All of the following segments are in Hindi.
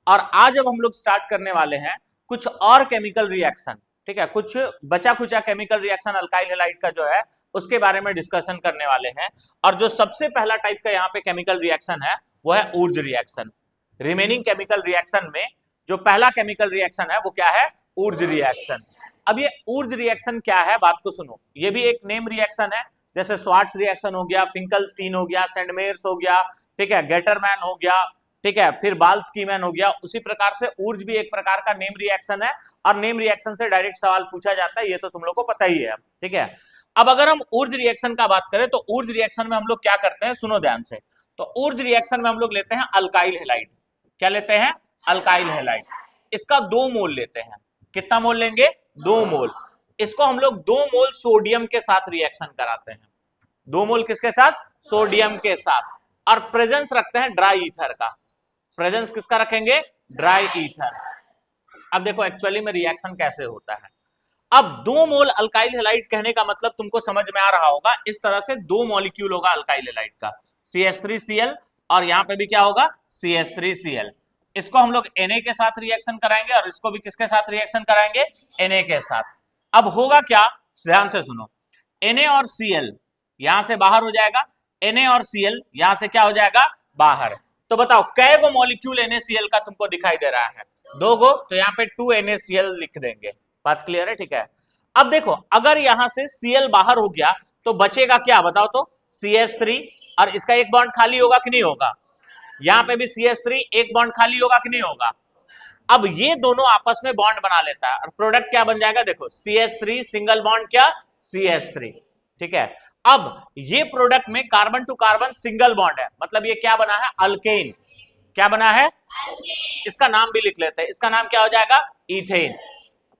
और आज अब हम लोग स्टार्ट करने वाले हैं कुछ और केमिकल रिएक्शन, ठीक है, कुछ बचा खुचा केमिकल रिएक्शन अल्काइल हैलाइड का जो है उसके बारे में डिस्कशन करने वाले हैं। और जो सबसे पहला टाइप का यहाँ पे केमिकल रिएक्शन है वो है Wurtz reaction. Remaining chemical reaction में जो पहला केमिकल रिएक्शन है वो क्या है? Wurtz reaction. अब ये ऊर्ज रिएक्शन क्या है, बात को सुनो। ये भी एक नेम रिएक्शन है, जैसे स्वार्ट्स रिएक्शन हो गया, फिंकलस्टीन हो गया, सेंडमेयर्स हो गया, ठीक है, गेटरमैन हो गया, ठीक है, फिर बाल्सकीमैन हो गया। उसी प्रकार से ऊर्ज भी एक प्रकार का नेम रिएक्शन है, और नेम रिएक्शन से डायरेक्ट सवाल पूछा जाता है, ये तो तुम लोग को पता ही है, ठीक है। अब अगर हम ऊर्ज रिएक्शन का बात करें तो ऊर्ज रिएक्शन में हम लोग क्या करते हैं, सुनो ध्यान से। तो ऊर्ज रिएक्शन में हम लोग लेते हैं अल्काइल हैलाइड। क्या लेते हैं? Alkyl halide. इसका 2 मोल लेते हैं। कितना मोल लेंगे? 2 मोल। इसको हम लोग 2 मोल सोडियम के साथ रिएक्शन कराते हैं। 2 मोल किसके साथ? सोडियम के साथ। और प्रेजेंस रखते हैं ड्राई ईथर का। प्रेजेंस किसका रखेंगे? Dry ether. अब देखो एक्चुअली में रिएक्शन कैसे होता है। अब 2 मोल अल्काइल हैलाइड कहने का मतलब तुमको समझ में आ रहा होगा, इस तरह से 2 मॉलिक्यूल होगा अल्काइल हैलाइड का, CH3Cl, और यहां पे भी क्या होगा? CH3Cl। इसको हम लोग Na के साथ रिएक्शन कराएंगे और इसको भी किसके साथ रिएक्शन कराएंगे? Na के साथ। अब होगा क्या, ध्यान से सुनो। Na और Cl यहां से बाहर हो जाएगा, Na और Cl यहां से क्या हो जाएगा? बाहर। तो बताओ कै गो मॉलिक्यूल NaCl का तुमको दिखाई दे रहा है? 2 गो। तो यहाँ पे 2 NaCl लिख देंगे। बात क्लियर है? ठीक है। अब देखो अगर यहां से Cl बाहर हो गया तो बचेगा क्या, बताओ तो? CH3, और इसका एक बॉन्ड खाली होगा कि नहीं होगा? यहां पे भी CH3 एक बॉन्ड खाली होगा कि नहीं होगा? अब ये दोनों आपस में बॉन्ड बना लेता है और प्रोडक्ट क्या बन जाएगा? देखो CH3 सिंगल बॉन्ड क्या? CH3, ठीक है। अब ये प्रोडक्ट में carbon to carbon single bond है, मतलब ये क्या बना है? अल्केन। क्या बना है? इसका नाम भी लिख लेते हैं। इसका नाम क्या हो जाएगा? इथेन।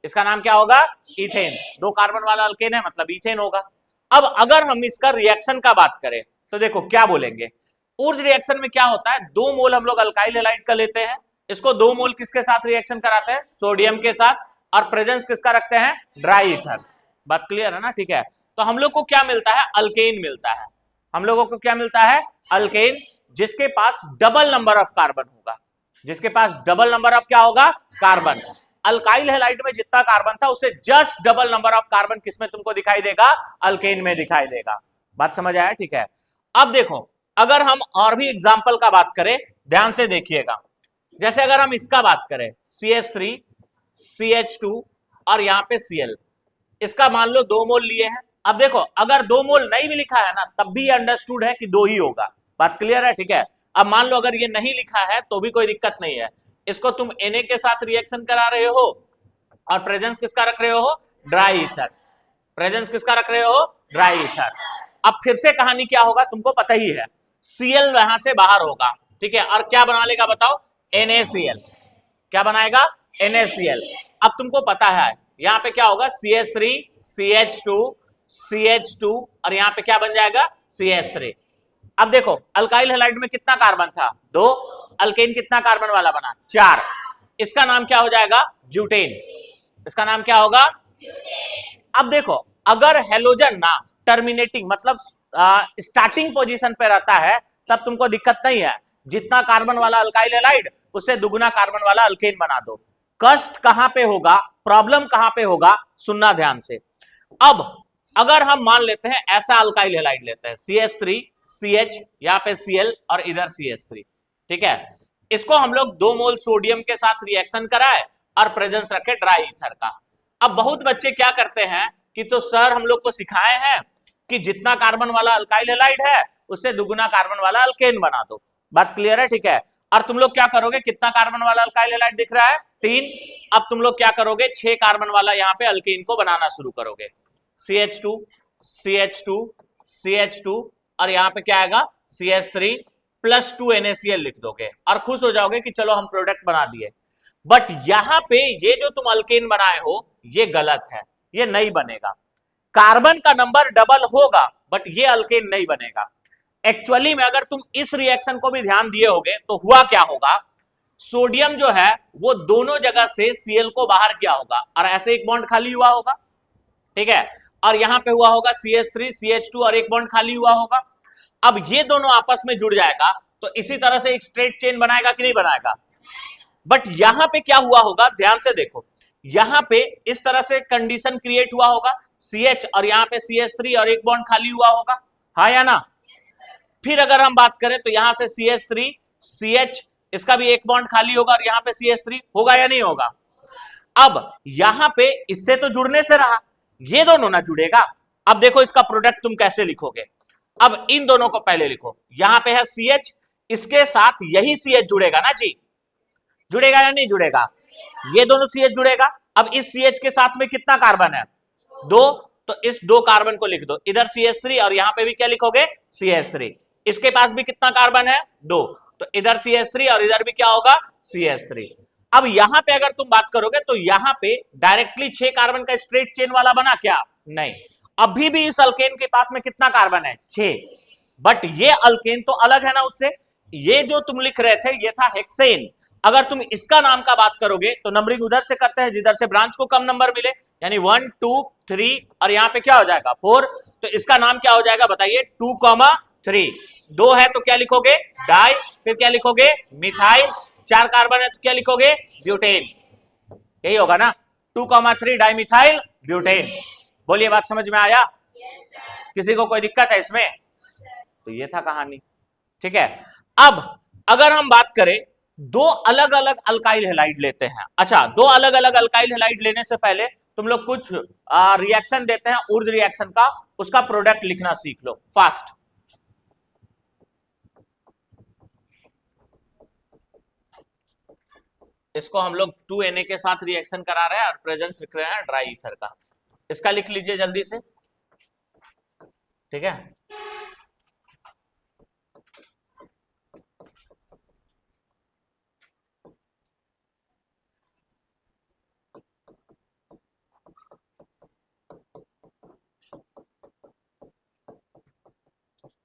इसका नाम क्या होगा? इथेन। 2 कार्बन वाला अल्केन है, मतलब इथेन होगा। अब अगर हम इसका रिएक्शन का बात करें तो देखो क्या बोलेंगे। ऊर्ज रिएक्शन में क्या होता है? 2 मोल हम लोग अल्काइल हैलाइड का लेते हैं, इसको 2 मोल किसके साथ रिएक्शन कराते हैं? सोडियम के साथ। और प्रेजेंस किसका रखते हैं? Dry ether. बात क्लियर है ना? ठीक है। तो हम लोग को क्या मिलता है? अल्केन मिलता है। हम लोगों को क्या मिलता है? अल्केन, जिसके पास डबल नंबर ऑफ कार्बन होगा। जिसके पास डबल नंबर ऑफ क्या होगा? कार्बन। अल्काइल हैलाइड में जितना कार्बन था उससे just double number of carbon किसमें तुमको दिखाई देगा? अल्केन में दिखाई देगा। बात समझ आया? ठीक है। अब देखो अगर हम और भी एग्जांपल का बात करें, ध्यान से देखिएगा। जैसे अगर हम इसका बात करें, CH3 CH2 और यहां पे Cl, इसका मान लो 2 मोल लिए हैं। अब देखो अगर 2 मोल नहीं भी लिखा है ना तब भी अंडरस्टूड है कि 2 ही होगा। बात क्लियर है? ठीक है। अब मान लो अगर ये नहीं लिखा है तो भी कोई दिक्कत नहीं है। इसको तुम Na के साथ रिएक्शन करा रहे हो और प्रेजेंस किसका रख रहे हो? Dry ether. प्रेजेंस किसका रख रहे हो? Dry ether. अब फिर से कहानी क्या होगा तुमको पता ही है, Cl वहां से बाहर होगा, ठीक है, और क्या बना लेगा बताओ? NaCl। क्या बनाएगा? NaCl। अब तुमको पता है यहां पे क्या होगा? CH3 CH2 CH2 और यहां पे क्या बन जाएगा? CH3। अब देखो अल्काइल हैलाइड में कितना कार्बन था? 2। अल्केन कितना कार्बन वाला बना? 4। इसका नाम क्या हो जाएगा? ब्यूटेन। इसका नाम क्या होगा? अब देखो अगर हेलोजन ना टर्मिनेटिंग मतलब स्टार्टिंग पोजीशन पे रहता है तब तुमको दिक्कत नहीं है। जितना कार्बन वाला अल्काइल हैलाइड उससे दुगुना कार्बन वाला अल्केन बना दो। कष्ट कहां पे होगा, प्रॉब्लम कहां पे होगा, सुनना ध्यान से। अब अगर हम मान लेते हैं ऐसा अल्काइल हैलाइड लेते हैं, CH3 CH, यहां पे Cl और इधर CH3, ठीक है। इसको हम लोग 2 मोल सोडियम के साथ रिएक्शन कराए और प्रेजेंस रखे ड्राई ईथर का। अब बहुत बच्चे क्या करते हैं कि तो सर हम लोग को सिखाए हैं कि जितना कार्बन वाला अल्काइल हैलाइड है उससे दुगुना कार्बन वाला अल्केन बना दो। बात क्लियर है? ठीक है। और तुम लोग क्या करोगे? कितना कार्बन वाला अल्काइल हैलाइड दिख रहा है? 3। अब तुम लोग क्या करोगे? 6 कार्बन वाला यहाँ पे अल्केन को बनाना शुरू करोगे। CH2 CH2 CH2 और यहाँ पे क्या आएगा? CH3 प्लस 2 NaCl लिख दोगे और खुश हो जाओगे कि चलो हम प्रोडक्ट बना दिए। बट यहां पे ये जो तुम अल्केन बनाए हो ये गलत है, ये नहीं बनेगा। कार्बन का नंबर डबल होगा बट ये अल्केन नहीं बनेगा। एक्चुअली में अगर तुम इस रिएक्शन को भी ध्यान दिए होगे तो हुआ क्या होगा? सोडियम जो है वो दोनों जगह से Cl को बाहर किया होगा और ऐसे एक बॉन्ड खाली हुआ होगा, ठीक है, और यहां पे हुआ होगा CH3 CH2 और एक बॉन्ड खाली हुआ होगा। अब ये दोनों आपस में जुड़ जाएगा तो इसी तरह से एक स्ट्रेट चेन बनाएगा कि नहीं बनाएगा? बट यहां पे क्या हुआ होगा, ध्यान से देखो, यहां पे इस तरह से कंडीशन क्रिएट हुआ होगा, CH और यहां पे CH3 और एक बॉन्ड खाली हुआ होगा, हाँ या ना। फिर अगर हम बात करें तो यहां से CH3 CH, इसका भी एक बॉन्ड खाली होगा और यहां पे CH3 होगा या नहीं होगा। अब यहां पे इससे तो जुड़ने से रहा, ये दोनों ना जुड़ेगा। अब देखो इसका प्रोडक्ट तुम कैसे लिखोगे, अब इन दोनों को पहले लिखो, यहां पे है CH, इसके साथ यही CH जुड़ेगा ना जी, जुड़ेगा या नहीं जुड़ेगा, ये दोनों CH जुड़ेगा। अब इस CH के साथ में कितना कार्बन है, 2, तो इस 2 कार्बन को लिख दो, इधर CH3 और यहां पे भी क्या लिखोगे, CH3। इसके पास भी कितना कार्बन है, 2, तो इधर CH3 और इधर भी क्या होगा, CH3। अब यहां पे अगर तुम बात करोगे तो यहां पे डायरेक्टली 6 कार्बन का स्ट्रेट चेन वाला बना क्या, नहीं। अभी भी इस अल्केन के पास में कितना कार्बन है, 6, बट ये अल्केन तो अलग है ना उससे। ये जो तुम लिख रहे थे ये था हेक्सेन, अगर तुम इसका नाम का बात करोगे तो नंबरिंग उधर से करते हैं जिधर से ब्रांच को कम नंबर मिले, यानी 1 2 3 और यहां पे क्या हो जाएगा 4, तो इसका नाम क्या हो जाएगा बताइए, 2,3। 2 है तो क्या लिखोगे, डाई, फिर क्या लिखोगे, मिथाइल, 4 कार्बन है तो क्या लिखोगे, ब्यूटेन, यही होगा ना, 2,3 डाई मिथाइल ब्यूटेन। बोलिए बात समझ में आया, किसी को कोई दिक्कत है इसमें, तो ये था कहानी, ठीक है। अब अगर हम बात करें, 2 अलग अलग अल्काइल हैलाइड लेते हैं, अच्छा 2 अलग अलग अल्काइल हैलाइड लेने से पहले तुम लोग कुछ रिएक्शन देते हैं ऊर्ज रिएक्शन का, उसका प्रोडक्ट लिखना सीख लो फास्ट। इसको हम लोग 2Na के साथ रिएक्शन करा रहे हैं और प्रेजेंस लिख रहे हैं ड्राई ईथर का, इसका लिख लीजिए जल्दी से, ठीक है।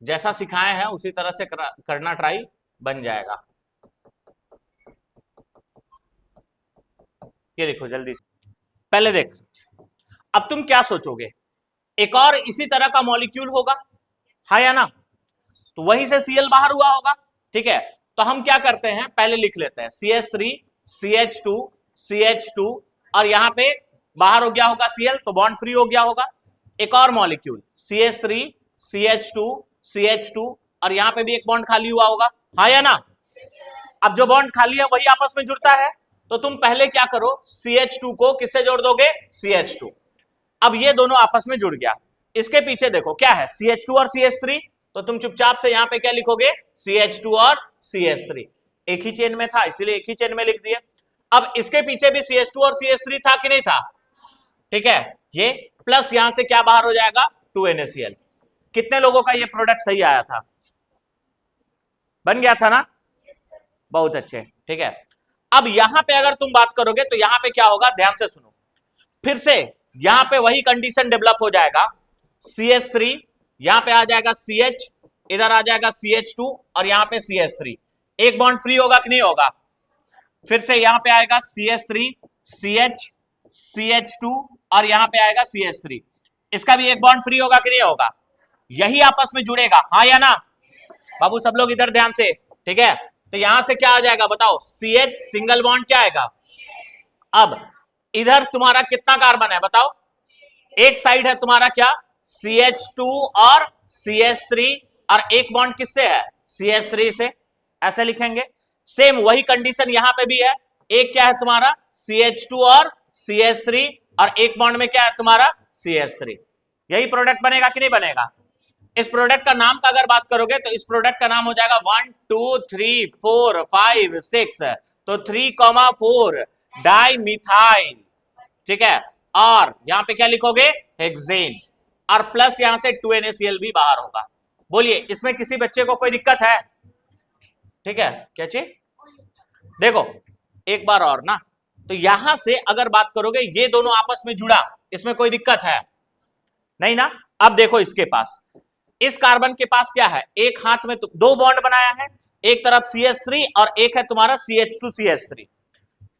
जैसा सिखाए हैं उसी तरह से करना ट्राई, बन जाएगा। ये लिखो जल्दी से, पहले देख, अब तुम क्या सोचोगे, एक और इसी तरह का मॉलिक्यूल होगा, हाँ या ना, तो वहीं से Cl बाहर हुआ होगा, ठीक है। तो हम क्या करते हैं, पहले लिख लेते हैं CH3 CH2 CH2 और यहां पे बाहर हो गया होगा Cl, तो बॉन्ड फ्री हो गया होगा। एक और मॉलिक्यूल CH3 CH2 CH2 और यहां पे भी एक बॉन्ड खाली हुआ होगा, हाँ या ना। अब जो बॉन्ड खाली है वही आपस में जुड़ता है, तो तुम पहले क्या करो, CH2 को किससे जोड़ दोगे, CH2। अब ये दोनों आपस में जुड़ गया, इसके पीछे देखो क्या है, CH2 और CH3, तो तुम चुपचाप से यहां पे क्या लिखोगे, CH2 और CH3, एक ही चेन में था इसीलिए एक ही चेन में लिख दिए। अब इसके पीछे भी CH2 और CH3 था कि नहीं था, ठीक है, ये प्लस यहां से क्या बाहर हो जाएगा, 2NaCl। कितने लोगों का ये प्रोडक्ट सही आया था, बन गया था ना, बहुत अच्छे, ठीक है। अब यहां पे अगर तुम बात करोगे तो यहां पे क्या होगा, ध्यान से सुनो, फिर से यहां पे वही कंडीशन डेवलप हो जाएगा, CH3 यहां पे आ जाएगा CH, इधर आ जाएगा CH2 और यहां पे CH3, एक बॉन्ड फ्री होगा कि नहीं होगा, फिर से यहां पे आएगा CH3 CH CH2 और यहां पे आएगा CH3, इसका भी एक बॉन्ड फ्री होगा कि नहीं होगा, यही आपस में जुड़ेगा, हाँ या ना। बाबू सब लोग इधर ध्यान से, ठीक है, तो यहां से क्या आ जाएगा बताओ, CH सिंगल बॉन्ड क्या आएगा। अब इधर तुम्हारा कितना कार्बन है बताओ, एक साइड है तुम्हारा क्या, CH2 और CH3 और एक बॉन्ड किससे है, CH3 से, ऐसे लिखेंगे। सेम वही कंडीशन यहां पे भी है, एक क्या है तुम्हारा CH2 और CH3 और एक बॉन्ड में क्या है तुम्हारा CH3, यही प्रोडक्ट बनेगा कि नहीं बनेगा। इस प्रोडक्ट का नाम का अगर बात करोगे तो इस प्रोडक्ट का नाम हो जाएगा 1 2 3 4 5 6, तो 3,4 डाई मिथाइल, ठीक है, और यहां पे क्या लिखोगे, हेक्सेन, और प्लस यहां से 2NaCl भी बाहर होगा। बोलिए इसमें किसी बच्चे को कोई दिक्कत है, ठीक है, क्या चीज, देखो एक बार और ना, तो यहां से अगर बात करोगे ये दोनों आपस में जुड़ा, इसमें कोई दिक्कत है नहीं ना। अब देखो इसके पास, इस कार्बन के पास क्या है, एक हाथ में 2 बॉन्ड बनाया है, एक तरफ CH3 और एक है तुम्हारा CH2 CH3,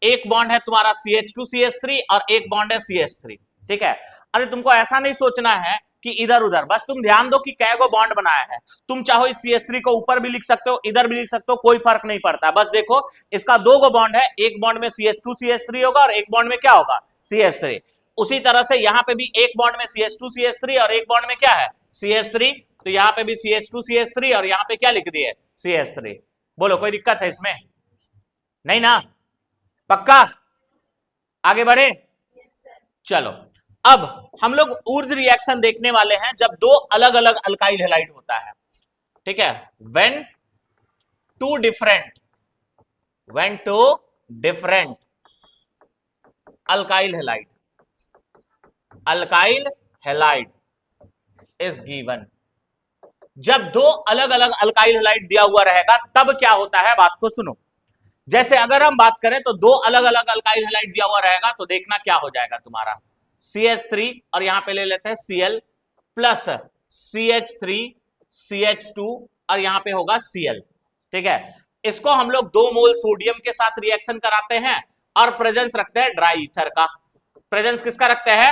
एक बॉन्ड है तुम्हारा CH2 CH3 और एक बॉन्ड है CH3, ठीक है। अरे तुमको ऐसा नहीं सोचना है कि इधर उधर, बस तुम ध्यान दो कि कै गो बॉन्ड बनाया है। तुम चाहो इस CH3 को ऊपर भी लिख सकते हो, इधर भी लिख सकते हो, कोई फर्क नहीं पड़ता। बस देखो इसका दो गो बॉन्ड है, एक बॉन्ड में CH2 CH3 होगा और एक बॉन्ड में क्या होगा, CH3। उसी तरह से यहां पे भी एक बॉन्ड में CH2 CH3 और एक बॉन्ड में क्या है, CH3। तो यहां पे भी CH2 CH3 और यहां पे क्या लिख दिए, CH3। बोलो कोई दिक्कत है इसमें, नहीं ना, पक्का, आगे बढ़े। चलो अब हम लोग ऊर्ज रिएक्शन देखने वाले हैं जब दो अलग अलग अल्काइल हैलाइड होता है, ठीक है। When two different alkyl halide is given. जब दो अलग अलग अल्काइल हैलाइड दिया हुआ रहेगा तब क्या होता है, बात को सुनो। जैसे अगर हम बात करें तो दो अलग अलग अल्काइल हैलाइड दिया हुआ रहेगा तो देखना क्या हो जाएगा तुम्हारा, CH3 और यहां पे ले लेते हैं Cl प्लस CH3 CH2 और यहां पे होगा Cl, ठीक है। इसको हम लोग 2 मोल सोडियम के साथ रिएक्शन कराते हैं और प्रेजेंस रखते हैं ड्राई ईथर का। प्रेजेंस किसका रखते हैं,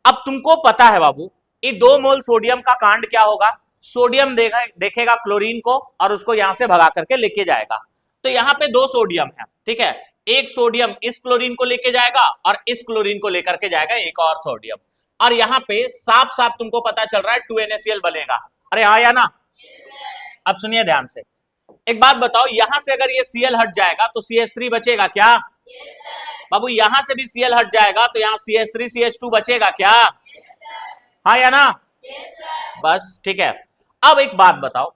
अब तुमको पता है बाबू ये 2 मोल सोडियम का कांड क्या होगा, सोडियम देखेगा क्लोरीन को और उसको यहां से भगा करके लेके जाएगा। तो यहां पे 2 सोडियम है, ठीक है। एक सोडियम इस क्लोरीन को लेके जाएगा और इस क्लोरीन को लेकर के जाएगा एक और सोडियम, और यहां पे साफ साफ तुमको पता चल रहा है 2NaCl बनेगा। अरे हाँ या ना, अब सुनिए ध्यान से, एक बात बताओ, यहां से अगर ये Cl हट जाएगा तो CH3 बचेगा क्या, बाबू यहां से भी Cl हट जाएगा तो यहां CH3 CH2 बचेगा क्या, हाँ या ना, बस ठीक है। अब एक बात बताओ,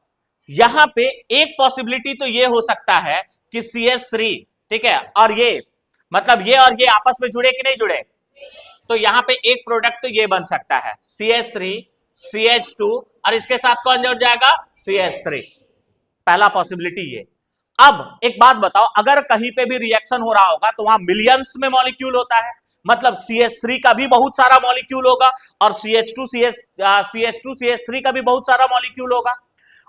यहां पे एक पॉसिबिलिटी तो ये हो सकता है कि CH3, ठीक है, और ये मतलब ये और ये आपस में जुड़े कि नहीं जुड़े, तो यहां पे एक प्रोडक्ट तो ये बन सकता है CH3 CH2 और इसके साथ कौन जुड़ जाएगा, CH3, पहला पॉसिबिलिटी ये। अब एक बात बताओ, अगर कहीं पे भी रिएक्शन हो रहा होगा तो वहां मिलियंस में मॉलिक्यूल होता है, मतलब CH3 का भी बहुत सारा मॉलिक्यूल होगा और CH2 CH3 का भी बहुत सारा मॉलिक्यूल होगा।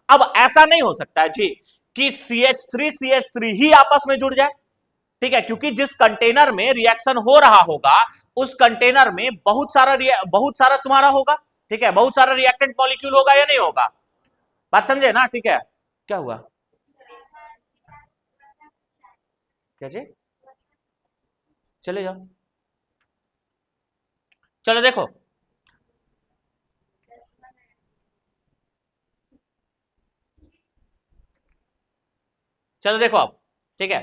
अब ऐसा नहीं हो सकता है जी कि CH3 CH3 ही आपस में जुड़ जाए, ठीक है, क्योंकि जिस कंटेनर में रिएक्शन हो रहा होगा उस कंटेनर में बहुत सारा तुम्हारा होगा, ठीक है, बहुत सारा रिएक्टेंट मॉलिक्यूल होगा या नहीं होगा, बात समझे ना, ठीक है। क्या हुआ, क्या जी, चले जाओ, चलो देखो, चलो देखो अब, ठीक है।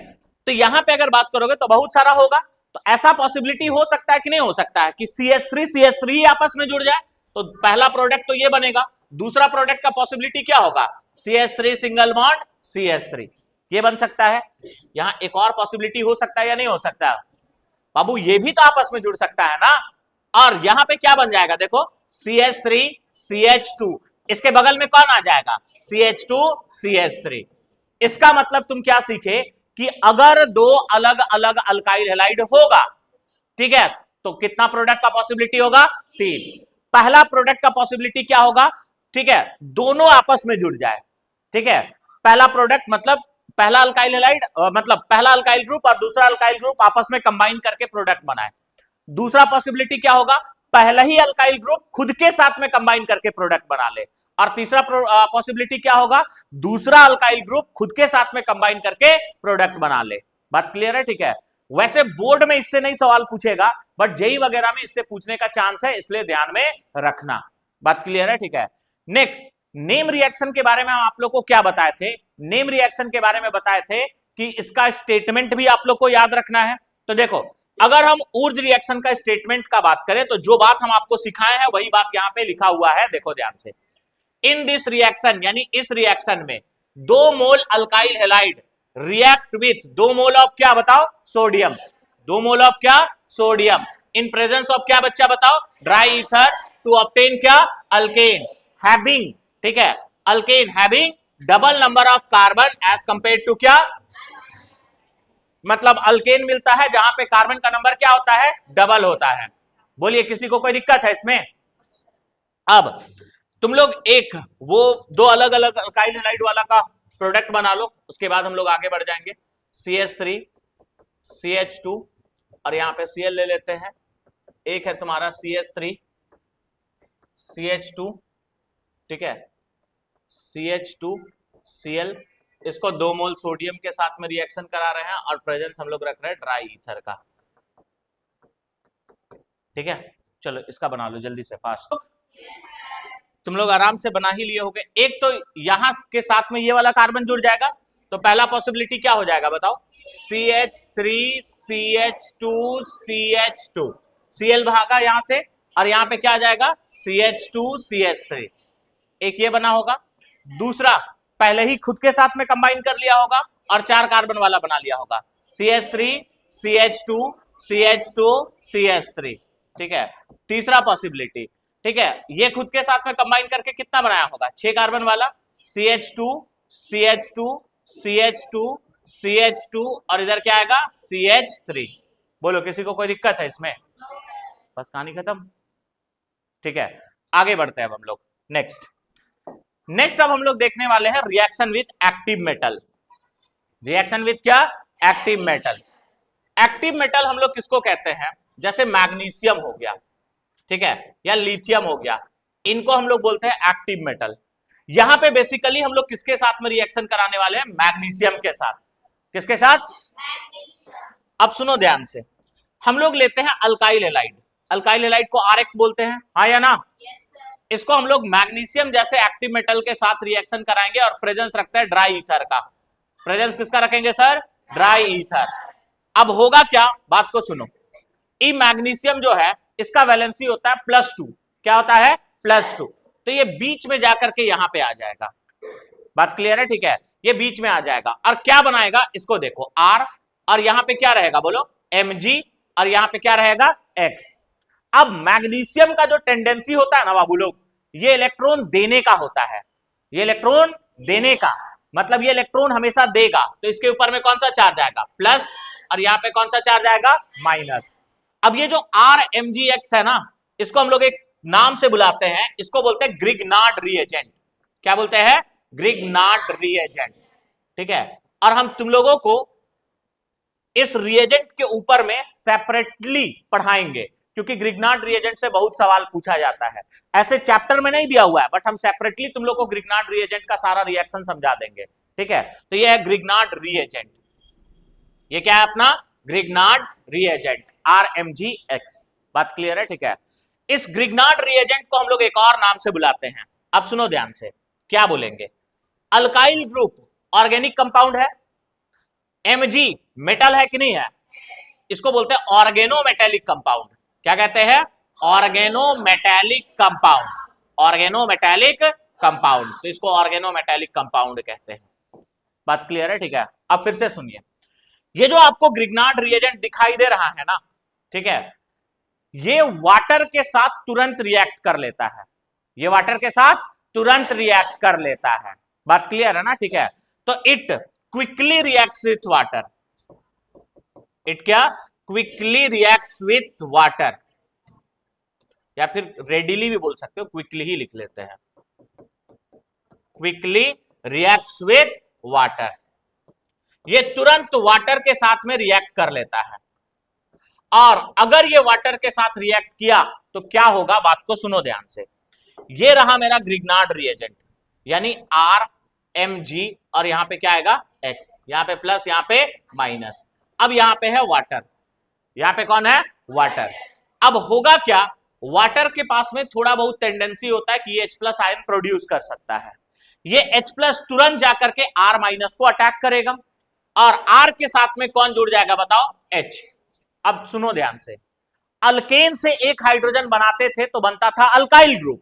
तो यहां पे अगर बात करोगे तो बहुत सारा होगा, तो ऐसा पॉसिबिलिटी हो सकता है कि नहीं हो सकता है कि CH3 CH3 ही आपस में जुड़ जाए, तो पहला प्रोडक्ट तो ये बनेगा। दूसरा प्रोडक्ट का पॉसिबिलिटी क्या होगा, CH3 सिंगल बॉन्ड CH3, ये बन सकता है। यहां एक और पॉसिबिलिटी हो सकता है या नहीं हो सकता, बाबू ये भी तो आपस में जुड़ सकता है ना, और यहां पे क्या बन जाएगा देखो, CH3 CH2, इसके बगल में कौन आ जाएगा, CH2 CH3। इसका मतलब तुम क्या सीखे कि अगर दो अलग अलग अल्काइल हैलाइड होगा, ठीक है, तो कितना प्रोडक्ट का पॉसिबिलिटी होगा, 3। पहला प्रोडक्ट का पॉसिबिलिटी क्या होगा, ठीक है, दोनों आपस में जुड़ जाए, ठीक है। पहला प्रोडक्ट मतलब पहला अल्काइल हैलाइड मतलब पहला अल्काइल ग्रुप और दूसरा अल्काइल ग्रुप आपस में कंबाइन करके प्रोडक्ट बनाए। दूसरा पॉसिबिलिटी क्या होगा, पहला ही अल्काइल ग्रुप खुद के साथ में कंबाइन करके प्रोडक्ट बना ले। और तीसरा पॉसिबिलिटी क्या होगा, दूसरा अल्काइल ग्रुप खुद के साथ में कंबाइन करके प्रोडक्ट बना ले। बात क्लियर है, ठीक है। वैसे बोर्ड में इससे नहीं सवाल पूछेगा, बट जेई वगैरह में इससे पूछने का चांस है, इसलिए ध्यान में रखना। बात क्लियर है, ठीक है। नेक्स्ट, नेम रिएक्शन के बारे में हम आप लोग को क्या बताए थे, नेम रिएक्शन के बारे में बताए थे कि इसका स्टेटमेंट भी आप लोग को याद रखना है। तो देखो, अगर हम ऊर्ज रिएक्शन का स्टेटमेंट का बात करें तो जो बात हम आपको सिखाए हैं वही बात यहां पे लिखा हुआ है, देखो ध्यान से। इन दिस रिएक्शन, यानी इस रिएक्शन में 2 mole alkyl halide react with 2 mole of क्या बताओ, सोडियम, 2 मोल ऑफ क्या, सोडियम, इन प्रेजेंस ऑफ क्या बच्चा बताओ, ड्राई ईथर, टू ऑब्टेन क्या, अल्केन हैविंग, ठीक है, alkane having double number of carbon as compare to क्या, मतलब अल्केन मिलता है जहां पे कार्बन का नंबर क्या होता है, डबल होता है। बोलिए किसी को कोई दिक्कत है इसमें। अब तुम लोग एक वो 2 अलग अलग अल्काइल हैलाइड वाला का प्रोडक्ट बना लो, उसके बाद हम लोग आगे बढ़ जाएंगे। CH3 CH2 और यहां पे Cl ले लेते हैं, एक है तुम्हारा CH3 CH2, ठीक है, CH2Cl, इसको 2 मोल सोडियम के साथ में रिएक्शन करा रहे हैं और प्रेजेंस हम लोग रख रहे हैं ड्राई ईथर का, ठीक है। चलो इसका बना लो जल्दी से फास्ट, तुम लोग आराम से बना ही लिए होगे। एक तो यहां के साथ में ये वाला कार्बन जुड़ जाएगा, तो पहला पॉसिबिलिटी क्या हो जाएगा बताओ, CH3CH2CH2, Cl भागा यहां से और यहां पे क्या आ जाएगा CH2CH3, एक ये बना होगा। दूसरा पहले ही खुद के साथ में कंबाइन कर लिया होगा और 4 कार्बन वाला बना लिया होगा, CH3CH2CH2CH3, ठीक है। तीसरा पॉसिबिलिटी, ठीक है, ये खुद के साथ में कंबाइन करके कितना बनाया होगा, 6 कार्बन वाला, CH2CH2CH2CH2 और इधर क्या आएगा CH3। बोलो किसी को कोई दिक्कत है इसमें, बस कहानी खत्म, ठीक है। आगे बढ़ते हैं अब हम लोग नेक्स्ट अब हम लोग देखने वाले हैं reaction with active metal. Reaction with क्या, एक्टिव मेटल। एक्टिव मेटल हम लोग किसको कहते हैं, जैसे मैग्नीशियम हो गया, ठीक है, या लिथियम हो गया, इनको हम लोग बोलते हैं एक्टिव मेटल। यहां पे बेसिकली हम लोग किसके साथ में रिएक्शन कराने वाले हैं, मैग्नीशियम के साथ। किसके साथ, अब सुनो ध्यान से, हम लोग लेते हैं अल्काइल हैलाइड, अल्काइल हैलाइड को RX बोलते हैं, हाँ या ना, इसको हम लोग मैग्नीशियम जैसे एक्टिव मेटल के साथ रिएक्शन कराएंगे और प्रेजेंस रखते हैं ड्राई ईथर का। प्रेजेंस किसका रखेंगे सर, ड्राई ईथर। अब होगा क्या, बात को सुनो, ई मैग्नीशियम जो है इसका वैलेंसी होता है +2, क्या होता है +2, तो ये बीच में जाकर के यहां पे आ जाएगा, बात क्लियर है, ठीक है, ये बीच में आ जाएगा और क्या बनाएगा, इसको देखो R, और यहां पे क्या रहेगा बोलो Mg, और यहां पे क्या रहेगा X। अब मैग्नीशियम का जो टेंडेंसी होता है ना बाबू लोग, ये इलेक्ट्रॉन देने का होता है, ये इलेक्ट्रॉन देने का मतलब ये इलेक्ट्रॉन हमेशा देगा, तो इसके ऊपर में कौन सा चार्ज आएगा प्लस, और यहां पे कौन सा चार्ज आएगा माइनस। अब ये जो RMgX है ना, इसको हम लोग एक नाम से बुलाते हैं, इसको बोलते हैं ग्रिग्नार्ड रिएजेंट। क्या बोलते हैं, ग्रिग्नार्ड रिएजेंट, ठीक है। और हम तुम लोगों को इस रिएजेंट के ऊपर में सेपरेटली पढ़ाएंगे, क्योंकि ग्रिग्नार्ड रिएजेंट से बहुत सवाल पूछा जाता है, ऐसे चैप्टर में नहीं दिया हुआ है, बट हम सेपरेटली तुम लोग को ग्रिग्नार्ड रिएजेंट का सारा रिएक्शन समझा देंगे, ठीक है। तो ये है ग्रिग्नार्ड रिएजेंट, ये क्या है अपना ग्रिग्नार्ड रिएजेंट RMgX, बात क्लियर है, ठीक है। इस ग्रिग्नार्ड रिएजेंट को हम लोग एक और नाम से बुलाते हैं, अब सुनो ध्यान से, क्या बोलेंगे, अल्काइल ग्रुप ऑर्गेनिक कंपाउंड है, Mg मेटल है कि नहीं है, इसको बोलते हैं ऑर्गेनोमेटेलिक कंपाउंड। क्या कहते हैं, ऑर्गेनोमेटेलिक कंपाउंड, ऑर्गेनोमेटेलिक कंपाउंड, तो इसको ऑर्गेनोमेटेलिक कंपाउंड कहते हैं, बात क्लियर है, ठीक है। अब फिर से सुनिए, ये जो आपको ग्रिग्नार्ड रिएजेंट दिखाई दे रहा है ना, ठीक है, ये वाटर के साथ तुरंत रिएक्ट कर लेता है, ये वाटर के साथ तुरंत रिएक्ट कर लेता है, बात क्लियर है ना, ठीक है। तो it quickly reacts with water, it क्या क्विकली रिएक्ट्स विथ वाटर, या फिर रेडिली भी बोल सकते हो, क्विकली ही लिख लेते हैं, क्विकली रिएक्ट्स विथ वाटर, ये तुरंत वाटर के साथ में रिएक्ट कर लेता है। और अगर ये वाटर के साथ रिएक्ट किया तो क्या होगा, बात को सुनो ध्यान से, ये रहा मेरा ग्रिग्नार्ड रिएजेंट, यानी RMg, और यहां पे क्या आएगा X, यहां पे प्लस, यहां पे माइनस। अब यहां पे है वाटर, यहां पे कौन है वाटर। अब होगा क्या, वाटर के पास में थोड़ा बहुत टेंडेंसी होता है कि ये H+ आयन प्रोड्यूस कर सकता है, ये H+ तुरंत जाकर के R- को अटैक करेगा, और R के साथ में कौन जुड़ जाएगा बताओ H। अब सुनो ध्यान से, अल्केन से एक हाइड्रोजन बनाते थे तो बनता था अल्काइल ग्रुप,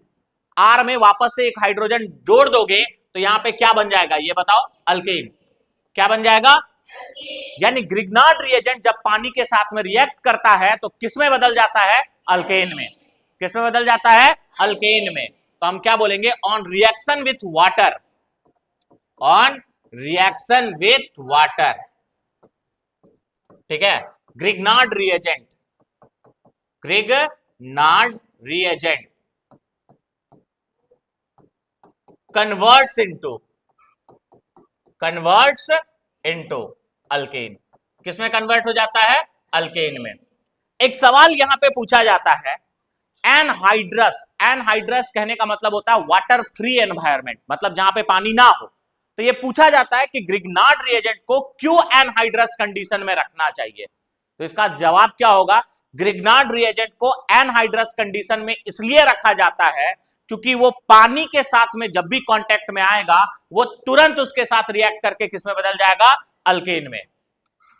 R में वापस से एक हाइड्रोजन जोड़ दोगे तो यहां पे क्या बन जाएगा ये बताओ, अल्केन, क्या बन जाएगा, यानी ग्रिग्नार्ड रिएजेंट जब पानी के साथ में रिएक्ट करता है तो किसमें बदल जाता है, अल्केन में, किसमें बदल जाता है, अल्केन में। तो हम क्या बोलेंगे, on reaction with water, on reaction with water, ठीक है, Grignard reagent, Grignard reagent converts into alkane, किसमें कन्वर्ट हो जाता है, अल्केन में। एक सवाल यहां पे पूछा जाता है, एनहाइड्रस, एनहाइड्रस कहने का मतलब होता है वाटर फ्री एनवायरमेंट, मतलब जहां पे पानी ना हो। तो ये पूछा जाता है कि ग्रिग्नार्ड रिएजेंट को क्यों एनहाइड्रस कंडीशन में रखना चाहिए। तो इसका जवाब क्या होगा, ग्रिग्नार्ड रिएजेंट को एनहाइड्रस कंडीशन में इसलिए रखा जाता है क्योंकि वो पानी के साथ में जब भी कांटेक्ट में आएगा वो तुरंत उसके साथ रिएक्ट करके किस में बदल जाएगा, अल्केन में।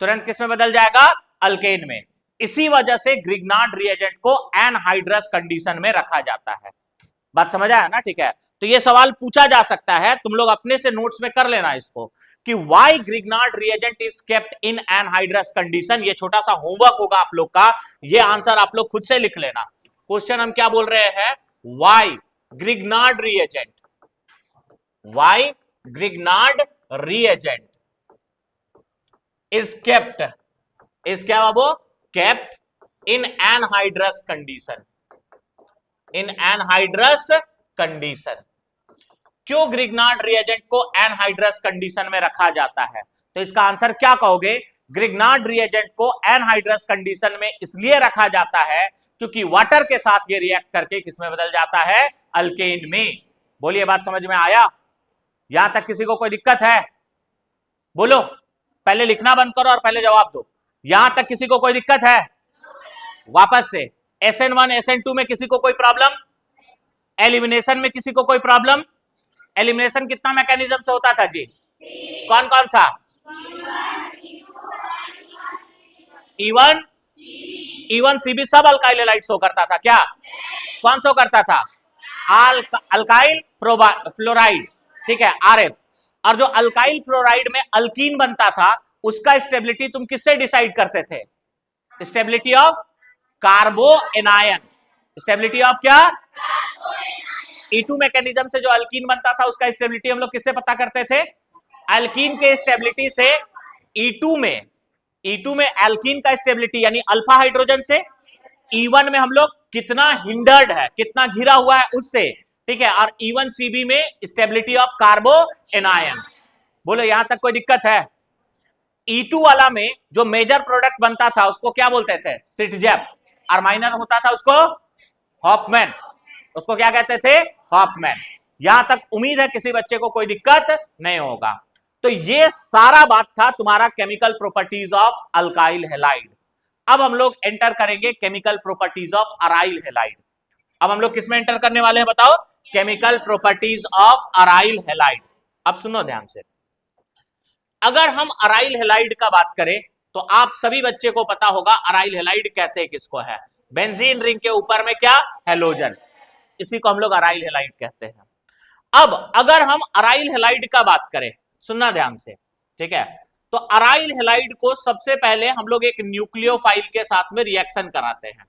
तुरंत किस में बदल जाएगा, अल्केन में। इसी वजह से ग्रिग्नार्ड रिएजेंट को एनहाइड्रस कंडीशन में रखा जाता है। बात समझ आया ना, ठीक है। तो ये सवाल पूछा जा सकता है, तुम लोग अपने से नोट्स में कर लेना इसको कि why Grignard reagent is kept in anhydrous condition. ये छोटा सा होमवर्क होगा आप लोग का, ये आंसर आप लोग खुद से लिख लेना। क्वेश्चन हम क्या बोल रहे हैं, why Grignard reagent, why Grignard reagent is kept, is क्या बाबू, kept in anhydrous condition, in anhydrous condition। क्यों ग्रिग्नार्ड रिएजेंट को एनहाइड्रस कंडीशन में रखा जाता है, तो इसका आंसर क्या कहोगे, ग्रिग्नार्ड रिएजेंट को एनहाइड्रस कंडीशन में इसलिए रखा जाता है क्योंकि वाटर के साथ ये रिएक्ट करके किसमें बदल जाता है, अल्केन में। बोलिए बात समझ में आया, यहां तक किसी को कोई दिक्कत है, बोलो, पहले लिखना बंद करो और पहले जवाब दो। यहां तक किसी को कोई दिक्कत है, वापस से SN1 SN2 में किसी को कोई प्रॉब्लम, एलिमिनेशन में किसी को कोई प्रॉब्लम। एलिमिनेशन कितना मैकेनिज्म से होता था जी, कौन कौन सा, E1 E1 CB सब अल्काइल हैलाइड शो करता था क्या, कौन शो करता था, अल्काइल फ्लोराइड, ठीक है, RF। और जो अल्काइल फ्लोराइड में अल्कीन बनता था उसका स्टेबिलिटी तुम किससे डिसाइड करते थे, stability of कार्बो anion, stability of क्या, E2 मैकेनिज्म से जो अल्कीन बनता था उसका स्टेबिलिटी हम लोग किससे पता करते थे, अल्कीन के स्टेबिलिटी से। E2 में अल्कीन का स्टेबिलिटी यानी अल्फा हाइड्रोजन से, E1 में हम लोग कितना हिंडर्ड है, कितना घिरा हुआ है उससे, ठीक है, और E1 CB में स्टेबिलिटी ऑफ कार्बो एनायन। बोलो यहां तक कोई दिक्कत है। E2 वाला में जो मेजर प्रोडक्ट बनता था उसको क्या बोलते थे, सिटजेप, और माइनर होता था उसको हॉफमैन, उसको क्या कहते थे, हॉफमैन। यहां तक उम्मीद है किसी बच्चे को कोई दिक्कत नहीं होगा। तो ये सारा बात था तुम्हारा chemical properties of alkyl halide. अब हम लोग एंटर करेंगे chemical properties of aryl halide. अब हम लोग किसमें एंटर करने वाले हैं बताओ, chemical properties of aryl halide. अब सुनो ध्यान से, अगर हम अराइल हैलाइड का बात करें तो आप सभी बच्चे को पता होगा अराइल हैलाइड कहते हैं किसको है, बेंजीन रिंग के ऊपर में क्या, हैलोजन, इसी को हम लोग अराइल हैलाइड कहते हैं। अब अगर हम अराइल हैलाइड का बात करें, सुनना ध्यान से, ठीक है, तो अराइल हैलाइड को सबसे पहले हम लोग एक न्यूक्लियोफाइल के साथ में रिएक्शन कराते हैं।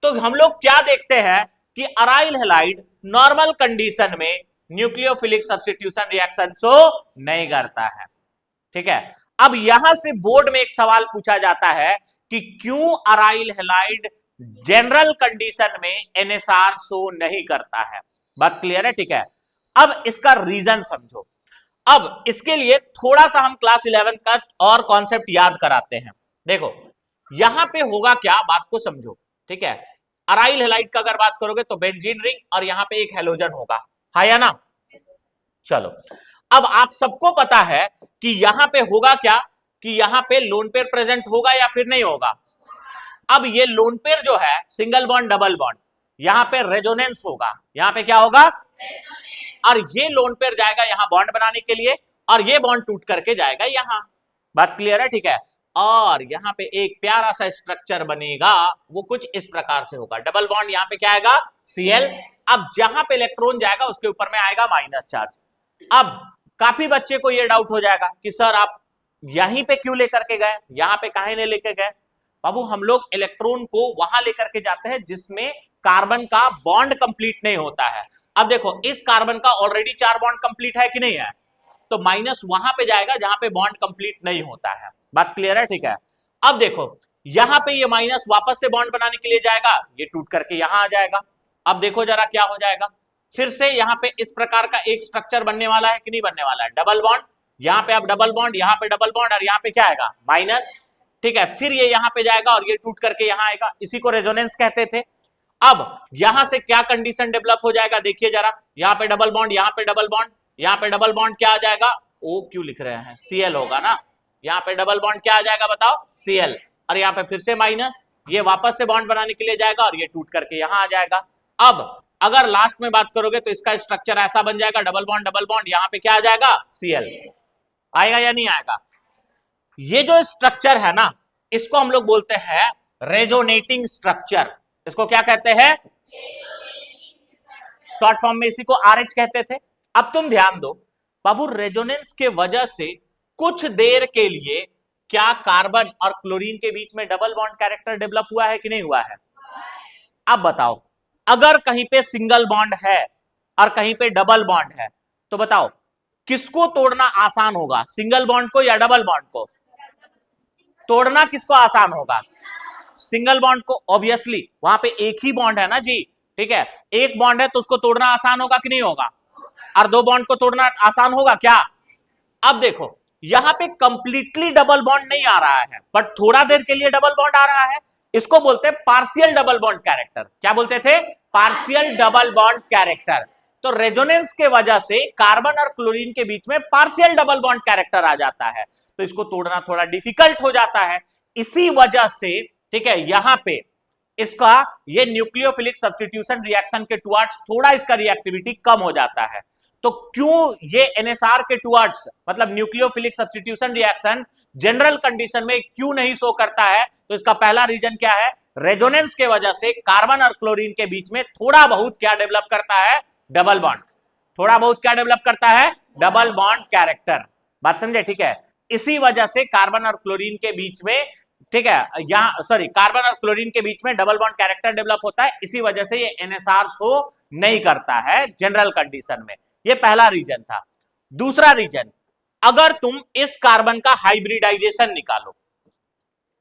तो हम लोग क्या देखते हैं कि अराइल हैलाइड नॉर्मल कंडीशन में न्यूक्लियोफिलिक सब्स्टिट्यूशन रिएक्शन शो नहीं करता है, ठीक है। अब यहां से बोर्ड में एक सवाल पूछा जाता है कि क्यों अराइल हैलाइड जनरल कंडीशन में NSR शो नहीं करता है। बात क्लियर है, ठीक है। अब इसका रीजन समझो। अब इसके लिए थोड़ा सा हम क्लास 11 का और कॉन्सेप्ट याद कराते हैं। देखो यहां पे होगा क्या, बात को समझो, ठीक है। अराइल हैलाइड का अगर बात करोगे तो बेंजीन रिंग और यहां पे एक हैलोजन होगा, है या ना। चलो अब आप सबको पता है कि यहां पे होगा क्या, कि यहां पे लोन पेयर प्रेजेंट होगा या फिर नहीं होगा। अब ये लोन पेयर जो है सिंगल बॉन्ड डबल बॉन्ड, यहां पे रेजोनेंस होगा, यहां पे क्या होगा, और ये लोन पेयर जाएगा यहां बॉन्ड बनाने के लिए और ये बॉन्ड टूट करके जाएगा यहां। बात क्लियर है, ठीक है। और यहां पे एक प्यारा सा स्ट्रक्चर बनेगा, वो कुछ इस प्रकार से होगा, डबल बॉन्ड यहां पे क्या आएगा, Cl। अब जहां पे इलेक्ट्रॉन जाएगा उसके ऊपर में आएगा माइनस चार्ज। अब काफी बच्चे को ये डाउट हो जाएगा कि सर आप यहीं पे क्यों लेकर के गए, यहां पे काहे नहीं लेके गए। बाबू हम लोग इलेक्ट्रॉन को वहां लेकर के जाते हैं जिसमें कार्बन का बॉन्ड कंप्लीट नहीं होता है। अब देखो इस कार्बन का ऑलरेडी 4 बॉन्ड कंप्लीट है कि नहीं है, तो माइनस वहां पे जाएगा जहां पे बॉन्ड कंप्लीट नहीं होता है। बात क्लियर है, ठीक है। अब देखो यहां पे ये माइनस वापस से बॉन्ड बनाने के लिए जाएगा, ये टूट करके यहां आ जाएगा। अब देखो जरा क्या हो जाएगा, फिर से यहां पे इस प्रकार का एक स्ट्रक्चर बनने वाला है कि नहीं बनने वाला है, डबल बॉन्ड, यहां पे अब डबल बॉन्ड, यहां पे डबल बॉन्ड और यहां पे क्या आएगा, माइनस, ठीक है। फिर ये यहां पे जाएगा और ये टूट करके यहां आएगा, इसी को रेजोनेंस कहते थे। अब यहां से क्या कंडीशन डेवलप हो जाएगा देखिए जरा, यहां पे डबल बॉन्ड, यहां पे डबल बॉन्ड, यहां पे डबल बॉन्ड, क्या आ जाएगा, ओ क्यों लिख रहे हैं, Cl होगा ना, यहां पे डबल बॉन्ड क्या आ जाएगा बताओ, Cl, और यहां पे फिर से माइनस, ये वापस से बॉन्ड बनाने के लिए जाएगा और ये टूट करके यहां आ जाएगा। अब अगर लास्ट में बात करोगे तो इसका स्ट्रक्चर ऐसा बन जाएगा, डबल बॉन्ड, यहां पे क्या आ जाएगा, Cl, आएगा या नहीं आएगा। ये जो स्ट्रक्चर है ना, इसको हम लोग बोलते हैं रेजोनेटिंग स्ट्रक्चर, इसको क्या कहते हैं, शॉर्ट फॉर्म में इसी को RH कहते थे। अब तुम ध्यान दो बाबू, रेजोनेंस के वजह से कुछ देर के लिए क्या कार्बन और क्लोरीन के बीच में डबल बॉन्ड कैरेक्टर डेवलप हुआ है कि नहीं हुआ है। अब बताओ, अगर कहीं पे सिंगल बॉन्ड है और कहीं पे डबल बॉन्ड है, तो बताओ किसको तोड़ना आसान होगा, सिंगल बॉन्ड को या डबल बॉन्ड को, तोड़ना किसको आसान होगा, सिंगल बॉन्ड को, ऑब्वियसली वहां पे एक ही बॉन्ड है ना जी, ठीक है, एक बॉन्ड है तो उसको तोड़ना आसान होगा कि नहीं होगा, और दो बॉन्ड को तोड़ना आसान होगा क्या। अब देखो यहां पे कंप्लीटली डबल बॉन्ड नहीं आ रहा है, बट थोड़ा देर के लिए डबल बॉन्ड आ रहा है, इसको बोलते हैं पार्शियल डबल बॉन्ड कैरेक्टर। क्या बोलते थे, पार्शियल डबल बॉन्ड कैरेक्टर। तो रेजोनेंस के वजह से कार्बन और क्लोरीन के बीच में पार्शियल डबल बॉन्ड कैरेक्टर आ जाता है, तो इसको तोड़ना थोड़ा डिफिकल्ट हो जाता है। इसी वजह से, ठीक है, यहां पे इसका ये न्यूक्लियोफिलिक सब्स्टिट्यूशन रिएक्शन के टुवर्ड्स थोड़ा इसका रिएक्टिविटी कम हो जाता है। तो क्यों ये एनएसआर के टुवर्ड्स, मतलब nucleophilic substitution reaction general condition में क्यों नहीं शो करता है, तो इसका पहला रीजन क्या है, रेजोनेंस के वजह से कार्बन और क्लोरीन के बीच में थोड़ा बहुत क्या डेवलप करता है, डबल बॉन्ड, थोड़ा बहुत क्या डेवलप करता है, डबल बॉन्ड कैरेक्टर। बात समझे, ठीक है, इसी वजह से कार्बन और क्लोरीन के बीच में, ठीक है, यहां सॉरी कार्बन और क्लोरीन के बीच में डबल बॉन्ड कैरेक्टर डेवलप होता है, इसी वजह से ये एनएसआर शो नहीं करता है जनरल कंडीशन में। ये पहला रीजन था। दूसरा रीजन, अगर तुम इस कार्बन का हाइब्रिडाइजेशन निकालो,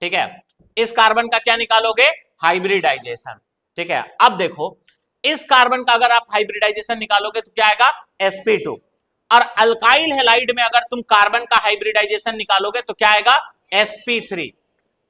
ठीक है, इस कार्बन का क्या निकालोगे, हाइब्रिडाइजेशन, ठीक है, अब देखो इस कार्बन का अगर आप हाइब्रिडाइजेशन निकालोगे तो क्या आएगा, sp2, और अल्काइल हैलाइड में अगर तुम कार्बन का हाइब्रिडाइजेशन निकालोगे तो क्या आएगा, sp3।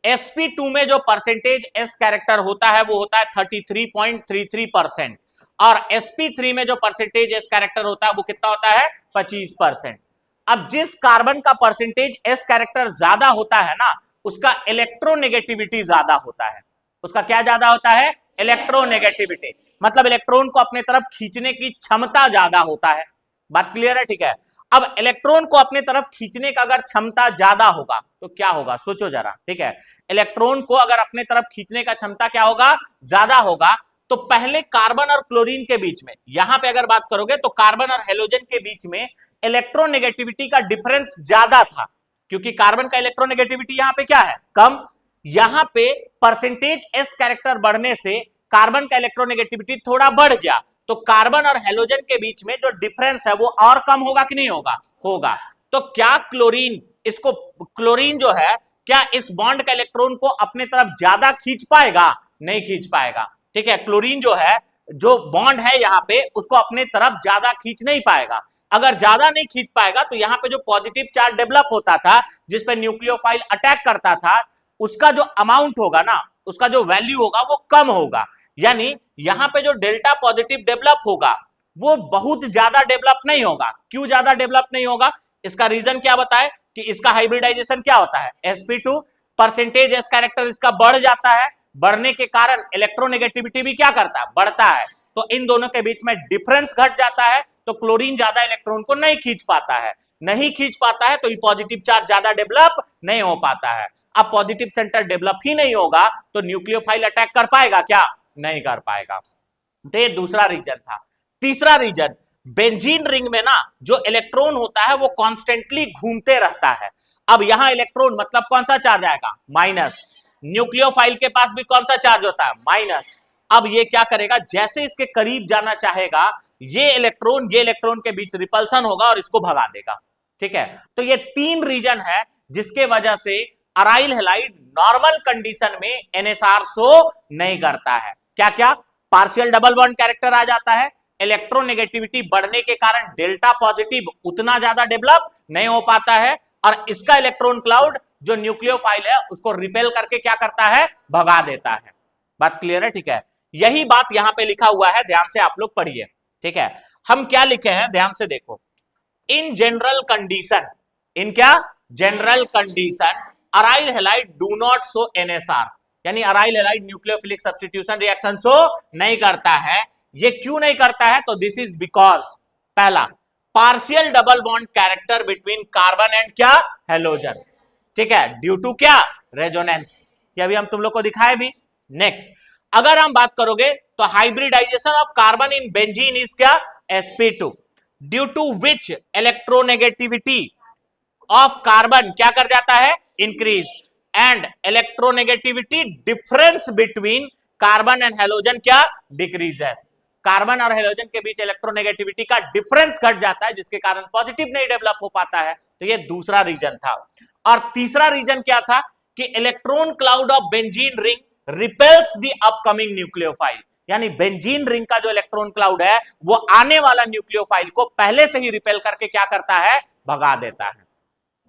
sp2 में जो परसेंटेज s कैरेक्टर होता है वो होता है 33.33%, और sp3 में जो परसेंटेज s कैरेक्टर होता है वो कितना होता है, 25%। अब जिस कार्बन का परसेंटेज s कैरेक्टर ज्यादा होता है ना, उसका इलेक्ट्रोनेगेटिविटी ज्यादा होता है। उसका क्या ज्यादा होता है, इलेक्ट्रोनेगेटिविटी, मतलब इलेक्ट्रॉन को अपने तरफ खींचने की क्षमता ज्यादा होता है। बात क्लियर है, ठीक है। अब इलेक्ट्रॉन को अपने तरफ खींचने का अगर क्षमता ज्यादा होगा तो क्या होगा, सोचो जरा, ठीक है, इलेक्ट्रॉन को अगर अपने तरफ खींचने का क्षमता क्या होगा, ज्यादा होगा, तो पहले कार्बन और क्लोरीन के बीच में, यहां पे अगर बात करोगे तो कार्बन और हेलोजन के बीच में इलेक्ट्रोनेगेटिविटी का डिफरेंस ज्यादा था, क्योंकि कार्बन का इलेक्ट्रोनेगेटिविटी यहां पे क्या है, कम, यहां पे परसेंटेज एस कैरेक्टर बढ़ने से कार्बन का इलेक्ट्रोनेगेटिविटी थोड़ा बढ़ गया, तो कार्बन और हेलोजन के बीच में जो डिफरेंस है वो और कम होगा कि नहीं होगा, होगा। तो क्या क्लोरीन, इसको क्लोरीन जो है, क्या इस बॉन्ड का इलेक्ट्रॉन को अपने तरफ ज्यादा खींच पाएगा, नहीं खींच पाएगा, ठीक है, क्लोरीन जो है, जो बॉन्ड है यहां पे, उसको अपने तरफ ज्यादा खींच नहीं पाएगा। अगर ज्यादा नहीं खींच पाएगा तो यहां पे जो पॉजिटिव चार्ज डेवलप होता था, जिस पे न्यूक्लियोफाइल अटैक करता था, उसका जो अमाउंट होगा ना, उसका जो वैल्यू होगा वो कम होगा। यानी यहां पे जो डेल्टा पॉजिटिव डेवलप होगा वो बहुत ज्यादा डेवलप नहीं होगा। क्यों ज्यादा डेवलप नहीं होगा, इसका रीजन क्या बताए, कि इसका हाइब्रिडाइजेशन क्या होता है, sp2, परसेंटेज एस कैरेक्टर इसका बढ़ जाता है, बढ़ने के कारण इलेक्ट्रोनेगेटिविटी भी क्या करता है, बढ़ता है, तो इन दोनों के बीच में डिफरेंस घट जाता है, तो क्लोरीन ज्यादा इलेक्ट्रॉन को नहीं खींच पाता है, नहीं खींच पाता है तो पॉजिटिव चार्ज ज्यादा डेवलप नहीं हो पाता है। अब पॉजिटिव सेंटर डेवलप ही नहीं होगा तो न्यूक्लियोफाइल अटैक कर पाएगा क्या, नहीं कर पाएगा। तो ये दूसरा रीजन था। तीसरा रीजन, बेंजीन रिंग में ना जो इलेक्ट्रॉन होता है वो कॉन्स्टेंटली घूमते रहता है। अब यहां इलेक्ट्रॉन मतलब कौन सा चार्ज आएगा, माइनस, न्यूक्लियोफाइल के पास भी कौन सा चार्ज होता है, माइनस। अब ये क्या करेगा, जैसे इसके करीब जाना चाहेगा, ये इलेक्ट्रॉन के बीच रिपल्सन होगा और इसको भगा देगा, ठीक है। तो ये तीन रीजन है जिसके वजह से अराइल हैलाइड नॉर्मल कंडीशन में एनएसआर शो नहीं करता है। क्या क्या, पार्शियल डबल बॉन्ड कैरेक्टर आ जाता है, इलेक्ट्रोनेगेटिविटी बढ़ने के कारण डेल्टा पॉजिटिव उतना ज्यादा डेवलप नहीं हो पाता है, और इसका इलेक्ट्रॉन क्लाउड जो न्यूक्लियोफाइल है उसको रिपेल करके क्या करता है, भगा देता है। बात क्लियर है, ठीक है। यही बात यहां पे लिखा हुआ है, ध्यान से आप लोग पढ़िए। ठीक है, हम क्या लिखे हैं ध्यान से देखो। इन जनरल कंडीशन, इन क्या general condition, aryl halide do not show NSR, यानी aryl halide nucleophilic substitution reaction show नहीं करता है। ये क्यों नहीं करता है? तो दिस इज बिकॉज, पहला, partial double bond character between carbon and क्या हेलोजन। ठीक है, ड्यू टू क्या रेजोनेंस, ये अभी हम तुम लोग को दिखाए भी। नेक्स्ट, अगर हम बात करोगे तो hybridisation of carbon in benzene is क्या sp2, due to which electronegativity of carbon क्या कर जाता है increase, and electronegativity difference between carbon and halogen क्या डिक्रीजेस। कार्बन और हेलोजन के बीच इलेक्ट्रोनेगेटिविटी का डिफरेंस घट जाता है, जिसके कारण पॉजिटिव नहीं डेवलप हो पाता है। तो ये दूसरा रीजन था। और तीसरा रीजन क्या था कि electron cloud of benzene ring repels the upcoming nucleophile, यानी बेंजीन रिंग का जो इलेक्ट्रॉन क्लाउड है वो आने वाला न्यूक्लियोफाइल को पहले से ही रिपेल करके क्या करता है, भगा देता है।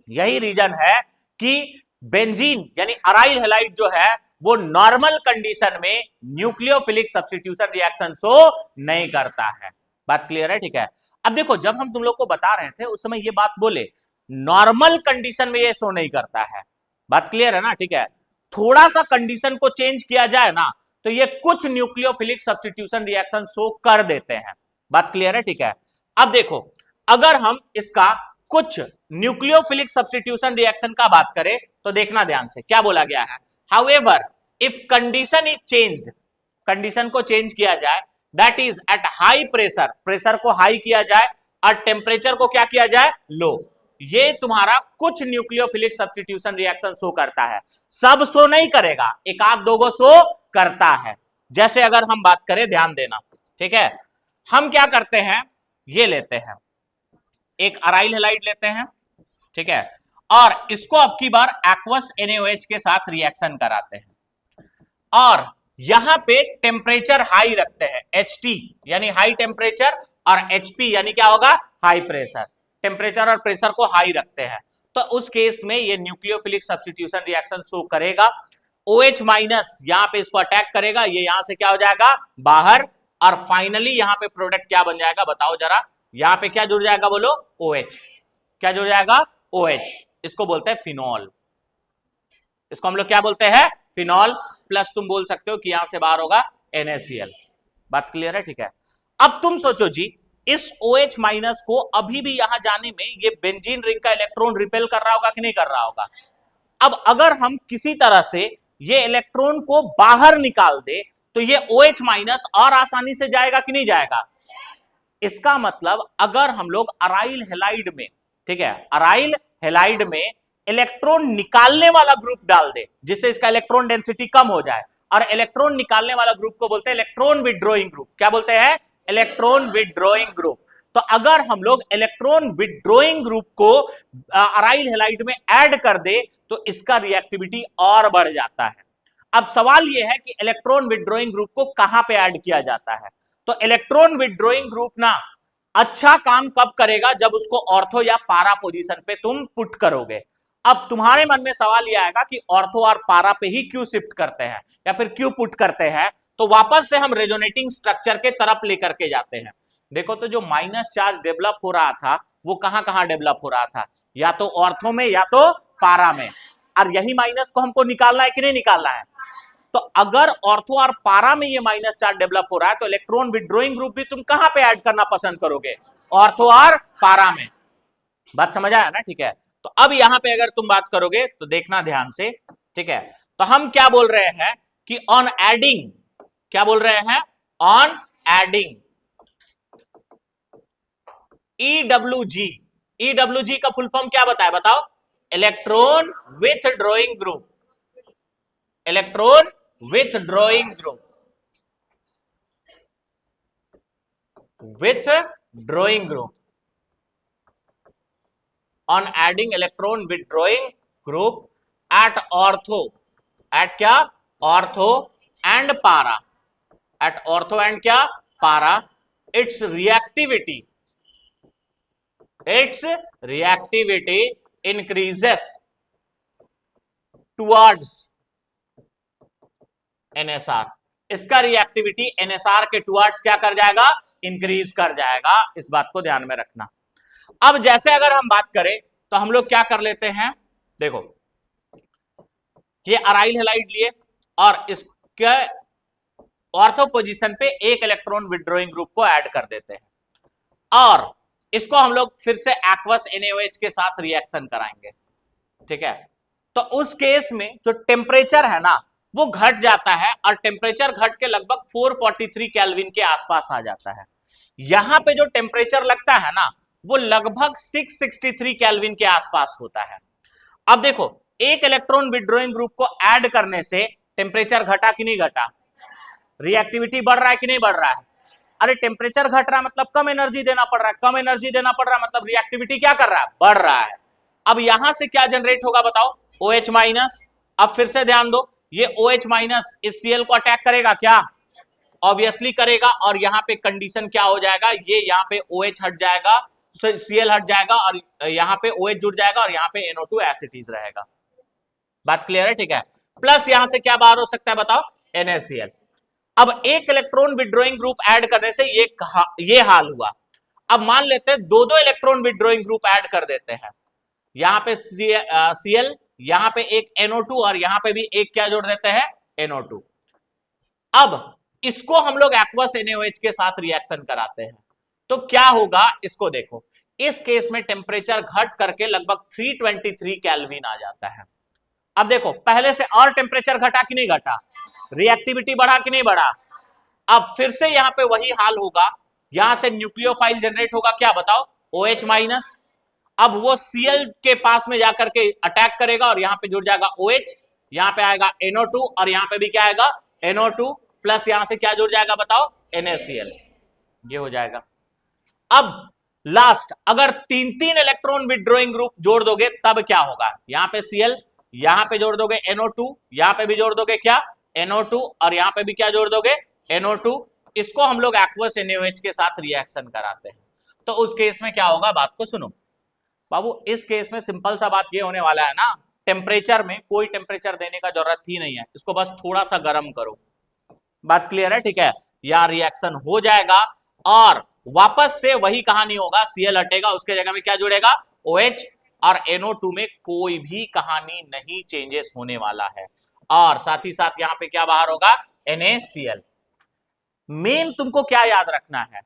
यही रीजन है कि बेंजीन यानी अराइल हैलाइड जो है वो नॉर्मल कंडीशन में न्यूक्लियोफिलिक सब्स्टिट्यूशन रिएक्शन शो नहीं करता है। बात क्लियर है? ठीक है, अब देखो जब हम तुम लोग को बता रहे थे उस समय ये बात बोले नॉर्मल कंडीशन में ये शो नहीं करता है। बात क्लियर है ना? ठीक है, थोड़ा सा कंडीशन को चेंज किया जाए ना तो ये कुछ न्यूक्लियोफिलिक सब्स्टिट्यूशन रिएक्शन शो कर देते हैं। बात क्लियर है? ठीक है, अब देखो अगर हम इसका कुछ न्यूक्लियोफिलिक सब्स्टिट्यूशन रिएक्शन का बात करें तो देखना ध्यान से क्या बोला गया है। However if condition is changed, condition को चेंज किया जाए, that is at high pressure, pressure को हाई किया जाए और टेम्परेचर को क्या किया जाए लो, ये तुम्हारा कुछ न्यूक्लियोफिलिक सब्स्टिट्यूशन रिएक्शन शो करता है। सब शो नहीं करेगा, एक आध दो गो शो करता है। जैसे अगर हम बात करें, ध्यान देना, ठीक है, हम क्या करते हैं, ये लेते हैं एक अराइल हैलाइड लेते हैं, ठीक है, और इसको अब की बार एक्वस NaOH के साथ रिएक्शन कराते हैं और यहां पे टेम्परेचर हाई रखते हैं, HT यानी हाई टेम्परेचर, और HP यानी क्या होगा हाई प्रेशर। टेम्परेचर और प्रेशर को हाई रखते हैं तो उस केस में ये न्यूक्लियोफिलिक सब्स्टिट्यूशन रिएक्शन शो करेगा। OH माइनस यहां पे इसको अटैक करेगा, ये यहां से क्या हो जाएगा बाहर, और फाइनली यहां पे प्रोडक्ट क्या बन जाएगा बताओ जरा, यहां पे क्या जुड़ जाएगा बोलो OH, क्या जुड़ जाएगा OH, इसको बोलते हैं फिनॉल, इसको हम लोग क्या बोलते हैं फिनॉल, प्लस तुम बोल सकते हो कि यहां से बाहर होगा NaCl। बात क्लियर है? ठीक है, अब तुम सोचो जी इस OH माइनस को अभी भी यहां जाने में ये बेंजीन रिंग का इलेक्ट्रॉन रिपेल कर रहा होगा कि नहीं कर रहा होगा। अब अगर हम किसी तरह से ये इलेक्ट्रॉन को बाहर निकाल दे तो ये OH माइनस और आसानी से जाएगा कि नहीं जाएगा। इसका मतलब अगर हम लोग अराइल हैलाइड में, ठीक है, अराइल हैलाइड में इलेक्ट्रॉन निकालने वाला ग्रुप डाल दे जिससे इसका इलेक्ट्रॉन डेंसिटी कम हो जाए, और इलेक्ट्रॉन निकालने वाला ग्रुप को बोलते हैं इलेक्ट्रॉन विड्रॉइंग ग्रुप, क्या बोलते हैं इलेक्ट्रॉन विड्रॉइंग ग्रुप। तो अगर हम लोग इलेक्ट्रॉन विड्रॉइंग ग्रुप को अराइल हैलाइड में ऐड कर दे तो इसका रिएक्टिविटी और बढ़ जाता है। अब सवाल यह है कि इलेक्ट्रॉन विड्रॉइंग ग्रुप को कहां पे ऐड किया जाता है। तो इलेक्ट्रॉन विड्रॉइंग ग्रुप ना अच्छा काम कब करेगा, जब उसको ऑर्थो या पारा पोजीशन पे तुम पुट करोगे। अब तुम्हारे मन में सवाल यह आएगा कि ऑर्थो और पारा पे ही क्यों शिफ्ट करते हैं या फिर क्यों पुट करते हैं, तो वापस से हम रेजोनेटिंग स्ट्रक्चर के तरफ लेकर के जाते हैं। देखो तो जो माइनस चार्ज डेवलप हो रहा था वो कहां कहां डेवलप हो रहा था, या तो ऑर्थो में या तो पारा में, और यही माइनस को हमको निकालना है कि नहीं निकालना है। तो अगर ऑर्थो और पारा में ये माइनस चार्ज डेवलप हो रहा है तो इलेक्ट्रॉन विड्रॉइंग ग्रुप भी तुम कहां पे ऐड करना पसंद करोगे, ऑर्थो और पारा में। बात समझ आया ना? ठीक है, तो अब यहां पे अगर तुम बात करोगे तो देखना ध्यान से, ठीक है, तो हम क्या बोल रहे हैं कि ऑन एडिंग, क्या बोल रहे हैं ऑन एडिंग EWG का फुल फॉर्म क्या बताए बताओ, electron withdrawing group, electron withdrawing group, withdrawing group, on adding electron withdrawing group at ortho, at क्या ortho and para, at ortho and क्या para, its reactivity increases towards NSR, इसका रिएक्टिविटी एनएसआर के टुवर्ड्स क्या कर जाएगा, इंक्रीज कर जाएगा। इस बात को ध्यान में रखना। अब जैसे अगर हम बात करें तो हम लोग क्या कर लेते हैं, देखो ये अराइल हैलाइड लिए और इसके ऑर्थो पोजीशन पे एक इलेक्ट्रॉन विड्रॉइंग ग्रुप को ऐड कर देते हैं और इसको हम लोग फिर से एक्वस NaOH के साथ रिएक्शन कराएंगे। ठीक है, तो उस केस में जो टेम्परेचर है ना वो घट जाता है और टेम्परेचर घट के लगभग 443 केल्विन के आसपास आ जाता है। यहां पे जो टेम्परेचर लगता है ना वो लगभग 663 केल्विन के आसपास होता है। अब देखो एक इलेक्ट्रॉन विड्रॉइंग ग्रुप को ऐड करने से टेम्परेचर घटा कि नहीं घटा, रिएक्टिविटी बढ़ रहा है कि नहीं बढ़ रहा है। अरे टेम्परेचर घट रहा है मतलब कम एनर्जी देना पड़ रहा है, कम एनर्जी देना पड़ रहा है मतलब रिएक्टिविटी क्या कर रहा है, बढ़ रहा है। अब यहां से क्या जनरेट होगा बताओ, OH माइनस। अब फिर से ध्यान दो, ये OH माइनस इस Cl को अटैक करेगा क्या, ऑब्वियसली करेगा। और यहाँ पे कंडीशन क्या हो जाएगा, ये यहाँ पे OH हट जाएगा, Cl हट जाएगा और यहाँ पे OH जुड़ जाएगा और यहाँ पे NO2 एसिटीज रहेगा। बात क्लियर है, ठीक है। प्लस यहां से क्या बाहर हो सकता है बताओ, NaCl। अब एक इलेक्ट्रॉन विड्रॉइंग ग्रुप ऐड करने से ये हाल हुआ। अब मान लेते हैं दो दो इलेक्ट्रॉन विड्रॉइंग ग्रुप ऐड कर देते हैं, यहां पे Cl, यहां पे एक NO2 और यहां पे भी एक क्या जोड़ देते हैं, NO2। अब इसको हम लोग एक्वस NaOH के साथ रिएक्शन कराते हैं तो क्या होगा इसको देखो। इस केस में टेम्परेचर घट करके लगभग 323 केल्विन आ जाता है। अब देखो पहले से और टेम्परेचर घटा कि नहीं घटा, रिएक्टिविटी बढ़ा कि नहीं बढ़ा। अब फिर से यहां पे वही हाल होगा, यहां से न्यूक्लियोफाइल जनरेट होगा क्या बताओ, OH माइनस। अब वो Cl के पास में जाकर के अटैक करेगा और यहां पे जुड़ जाएगा OH, यहां पे आएगा NO2 और यहां पे भी क्या आएगा, NO2 प्लस यहां से क्या जुड़ जाएगा बताओ, NaCl। ये हो जाएगा। अब लास्ट अगर तीन तीन इलेक्ट्रॉन विड्रॉइंग ग्रुप जोड़ दोगे तब क्या होगा, यहां पे Cl, यहां पे जोड़ दोगे NO2, यहां पे भी जोड़ दोगे क्या, NO2 और यहां पे भी क्या जोड़ दोगे, NO2। इसको हम लोग एक्वस NaOH के साथ रिएक्शन कराते हैं। तो उस केस में क्या होगा, बात को सुनो बाबू। इस केस में सिंपल सा बात ये होने वाला है ना, टेम्परेचर में कोई टेम्परेचर देने का जरूरत ही नहीं है, इसको बस थोड़ा सा गर्म करो। बात क्लियर है, ठीक है। या रिएक्शन हो जाएगा और वापस से वही कहानी होगा, Cl हटेगा, उसके जगह में क्या जुड़ेगा, OH और NO2 में कोई भी कहानी नहीं चेंजेस होने वाला है। और साथ ही साथ यहां पे क्या बाहर होगा, NaCl। मेन तुमको क्या याद रखना है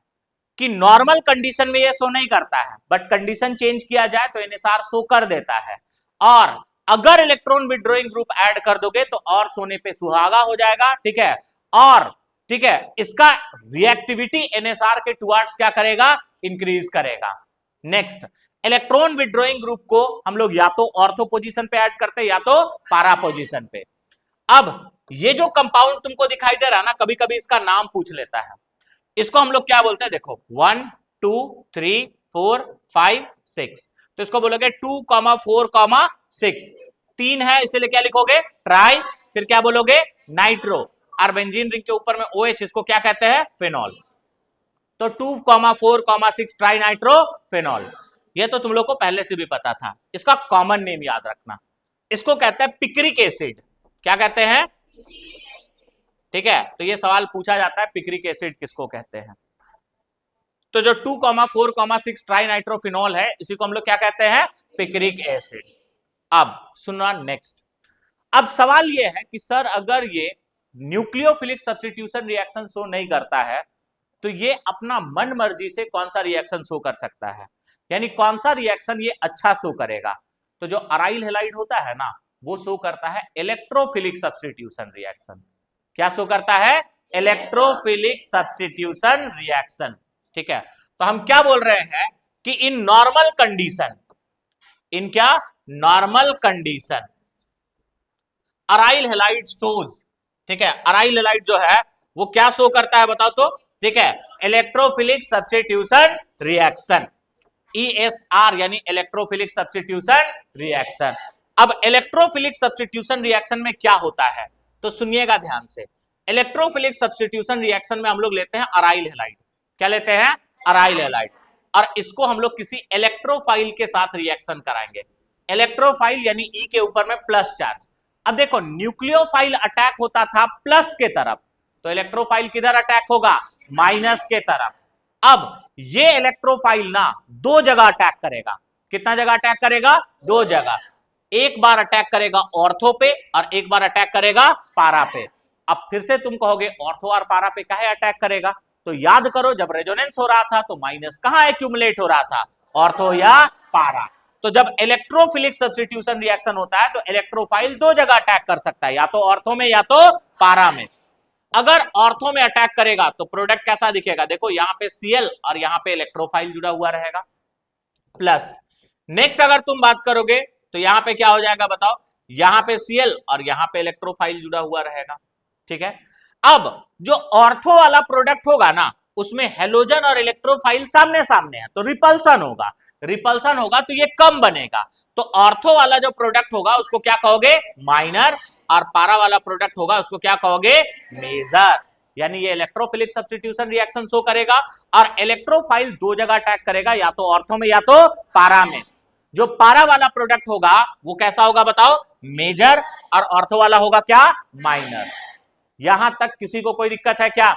कि नॉर्मल कंडीशन में ये शो नहीं करता है, बट कंडीशन चेंज किया जाए तो NSR शो कर देता है। और अगर इलेक्ट्रॉन विड्रॉइंग ग्रुप ऐड कर दोगे तो और सोने पे सुहागा हो जाएगा, ठीक है। और ठीक है, इसका रिएक्टिविटी NSR के टुवर्ड्स क्या करेगा, इंक्रीज करेगा। नेक्स्ट, इलेक्ट्रॉन विड्रॉइंग ग्रुप को हम लोग या तो ऑर्थो पोजीशन पे ऐड करते हैं या तो पारा पोजीशन पे। अब ये जो कंपाउंड तुमको दिखाई दे रहा है ना, कभी कभी इसका नाम पूछ लेता है, इसको हम लोग क्या बोलते हैं, देखो 1 2 3 4 5 6, तो इसको बोलोगे 2, 4, 6। 3 है इसीलिए क्या लिखोगे, ट्राई, फिर क्या बोलोगे, नाइट्रो, और बेंजीन रिंग के ऊपर में OH, इसको क्या कहते हैं, फेनॉल। तो 2, 4, 6 ट्राई नाइट्रो फेनॉल। ये तो तुम लोग को पहले से भी पता था। इसका कॉमन नेम याद रखना, इसको कहते हैं पिक्रिक एसिड। क्या कहते हैं, ठीक है। तो ये सवाल पूछा जाता है, पिक्रिक एसिड किसको कहते हैं। तो जो 2, 4, 6 ट्राई नाइट्रोफिनॉल है, इसी को हम लोग क्या कहते हैं, पिक्रिक एसिड। अब सुनना नेक्स्ट। अब सवाल ये है कि सर अगर ये न्यूक्लियोफिलिक सब्स्टिट्यूशन रिएक्शन शो नहीं करता है तो ये अपना मन मर्जी से कौन सा रिएक्शन शो कर सकता है, यानी कौन सा रिएक्शन ये अच्छा शो करेगा। तो जो अराइल हैलाइड होता है ना वो शो करता है इलेक्ट्रोफिलिक सब्स्टिट्यूशन रिएक्शन। क्या शो करता है, इलेक्ट्रोफिलिक सब्स्टिट्यूशन रिएक्शन, ठीक है। तो हम क्या बोल रहे हैं कि इन नॉर्मल कंडीशन, इन क्या normal condition aryl halide shows, ठीक है। अराइल हैलाइड जो है वो क्या शो करता है बताओ तो, ठीक है, इलेक्ट्रोफिलिक सब्स्टिट्यूशन रिएक्शन, ESR यानी इलेक्ट्रोफिलिक सब्स्टिट्यूशन रिएक्शन। अब इलेक्ट्रोफिलिक सब्स्टिट्यूशन रिएक्शन में क्या होता है तो सुनिएगा ध्यान से। इलेक्ट्रोफिलिक सब्स्टिट्यूशन रिएक्शन में हम लोग लेते हैं अराइल हैलाइड। क्या लेते हैं, अराइल हैलाइड, और इसको हम लोग किसी इलेक्ट्रोफाइल के साथ रिएक्शन कराएंगे। इलेक्ट्रोफाइल यानी E के ऊपर में प्लस चार्ज। अब देखो न्यूक्लियोफाइल अटैक होता था प्लस के तरफ, तो इलेक्ट्रोफाइल किधर अटैक होगा, माइनस के तरफ। अब ये इलेक्ट्रोफाइल ना दो जगह अटैक करेगा, कितना जगह अटैक करेगा, दो जगह। एक बार अटैक करेगा ऑर्थो पे और एक बार अटैक करेगा पारा पे। अब फिर से तुम कहोगे ऑर्थो और पारा पे काहे अटैक करेगा, तो याद करो जब रेजोनेंस हो रहा था तो माइनस कहां एक्यूमुलेट हो रहा था, ऑर्थो या पारा। तो जब इलेक्ट्रोफिलिक सब्स्टिट्यूशन रिएक्शन होता है तो इलेक्ट्रोफाइल दो जगह अटैक कर सकता है, या तो ऑर्थो में या तो पारा में। अगर ऑर्थो में अटैक करेगा तो प्रोडक्ट कैसा दिखेगा, देखो यहां पे Cl और यहां पे इलेक्ट्रोफाइल जुड़ा हुआ रहेगा प्लस। नेक्स्ट अगर तुम बात करोगे तो यहां पे क्या हो जाएगा बताओ, यहां पे Cl और यहां पे इलेक्ट्रोफाइल जुड़ा हुआ रहेगा, ठीक है। अब जो ऑर्थो वाला प्रोडक्ट होगा ना उसमें हेलोजन और इलेक्ट्रोफाइल सामने सामने है तो रिपल्सन होगा, रिपल्सन होगा तो ये कम बनेगा। तो ऑर्थो वाला जो प्रोडक्ट होगा उसको क्या कहोगे, माइनर, और पारा वाला प्रोडक्ट होगा उसको क्या कहोगे, मेजर। यानी ये इलेक्ट्रोफिलिक सब्स्टिट्यूशन रिएक्शन शो करेगा और इलेक्ट्रोफाइल दो जगह अटैक करेगा, या तो ऑर्थो में या तो पारा में। जो पारा वाला प्रोडक्ट होगा वो कैसा होगा बताओ, मेजर, और ऑर्थो वाला होगा क्या, माइनर। यहां तक किसी को कोई दिक्कत है क्या।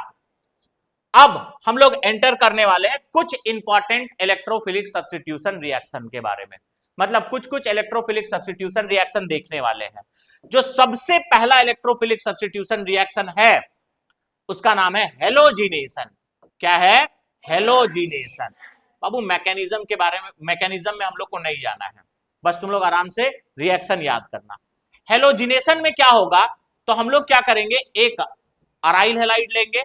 अब हम लोग एंटर करने वाले हैं कुछ इंपॉर्टेंट इलेक्ट्रोफिलिक सब्स्टिट्यूशन रिएक्शन के बारे में, मतलब कुछ कुछ इलेक्ट्रोफिलिक सब्स्टिट्यूशन रिएक्शन देखने वाले हैं। जो सबसे पहला इलेक्ट्रोफिलिक सब्स्टिट्यूशन रिएक्शन है उसका नाम है हेलोजिनेशन। क्या है, हेलोजिनेशन। बाबू मैकेनिज्म के बारे में, मैकेनिज्म में हम लोग को नहीं जाना है, बस तुम लोग आराम से रिएक्शन याद करना। हेलोजिनेशन में क्या होगा, तो हम लोग क्या करेंगे, एक अराइल हैलाइड लेंगे,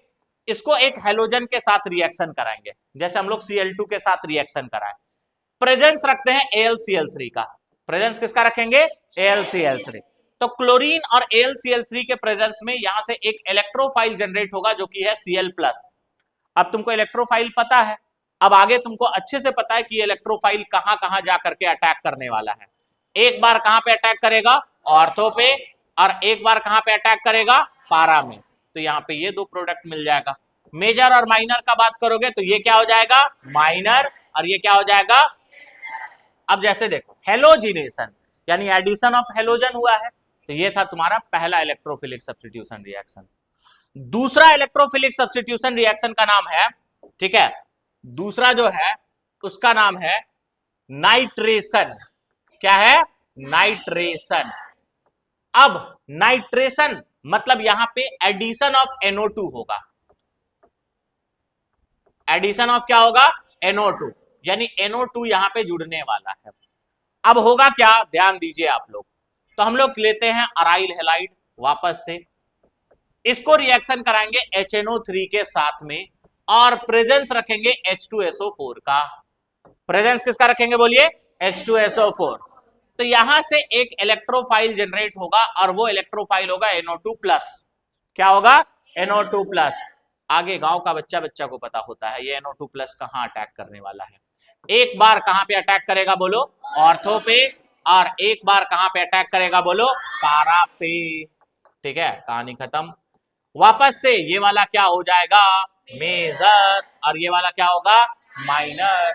इसको एक हेलोजन के साथ रिएक्शन कराएंगे, जैसे हम लोग Cl2 के साथ रिएक्शन कराएं। प्रेजेंस रखते हैं AlCl3 का, प्रेजेंस किसका रखेंगे, AlCl3। तो क्लोरीन और AlCl3 के प्रेजेंस में यहां से एक इलेक्ट्रोफाइल जनरेट होगा जो कि है Cl+। अब तुमको इलेक्ट्रोफाइल पता है, अब आगे तुमको अच्छे से पता है कि ये इलेक्ट्रोफाइल कहां कहां जाकर के अटैक करने वाला है। एक बार कहां पे अटैक करेगा, ऑर्थो पे, और एक बार कहां पे अटैक करेगा, पारा में। तो यहाँ पे ये दो प्रोडक्ट मिल जाएगा। मेजर और माइनर का बात करोगे तो ये क्या हो जाएगा, माइनर, और ये क्या हो जाएगा। अब जैसे देखो हेलोजिनेशन यानी एडिशन ऑफ हेलोजन हुआ है, तो ये था तुम्हारा पहला इलेक्ट्रोफिलिक सब्स्टिट्यूशन रिएक्शन। दूसरा इलेक्ट्रोफिलिक सब्स्टिट्यूशन रिएक्शन का नाम है, ठीक है, दूसरा जो है उसका नाम है नाइट्रेशन। क्या है, नाइट्रेशन। अब नाइट्रेशन मतलब यहां पे एडिशन ऑफ NO2 होगा, एडिशन ऑफ क्या होगा, NO2, यानी NO2 यहां पे जुड़ने वाला है। अब होगा क्या, ध्यान दीजिए आप लोग। तो हम लोग लेते हैं अराइल हैलाइड वापस से, इसको रिएक्शन कराएंगे HNO3 के साथ में और प्रेजेंस रखेंगे H2SO4 का। प्रेजेंस किसका रखेंगे बोलिए, H2SO4। तो यहां से एक इलेक्ट्रोफाइल जनरेट होगा और वो इलेक्ट्रोफाइल होगा NO2+। क्या होगा, NO2+। आगे गांव का बच्चा बच्चा को पता होता है ये NO2+ कहां अटैक करने वाला है। एक बार कहां पे अटैक करेगा बोलो, ऑर्थो पे, और एक बार कहां पे अटैक करेगा बोलो, पारा पे। ठीक है, कहानी खत्म। वापस से ये वाला क्या हो जाएगा, मेजर, और ये वाला क्या होगा, माइनर।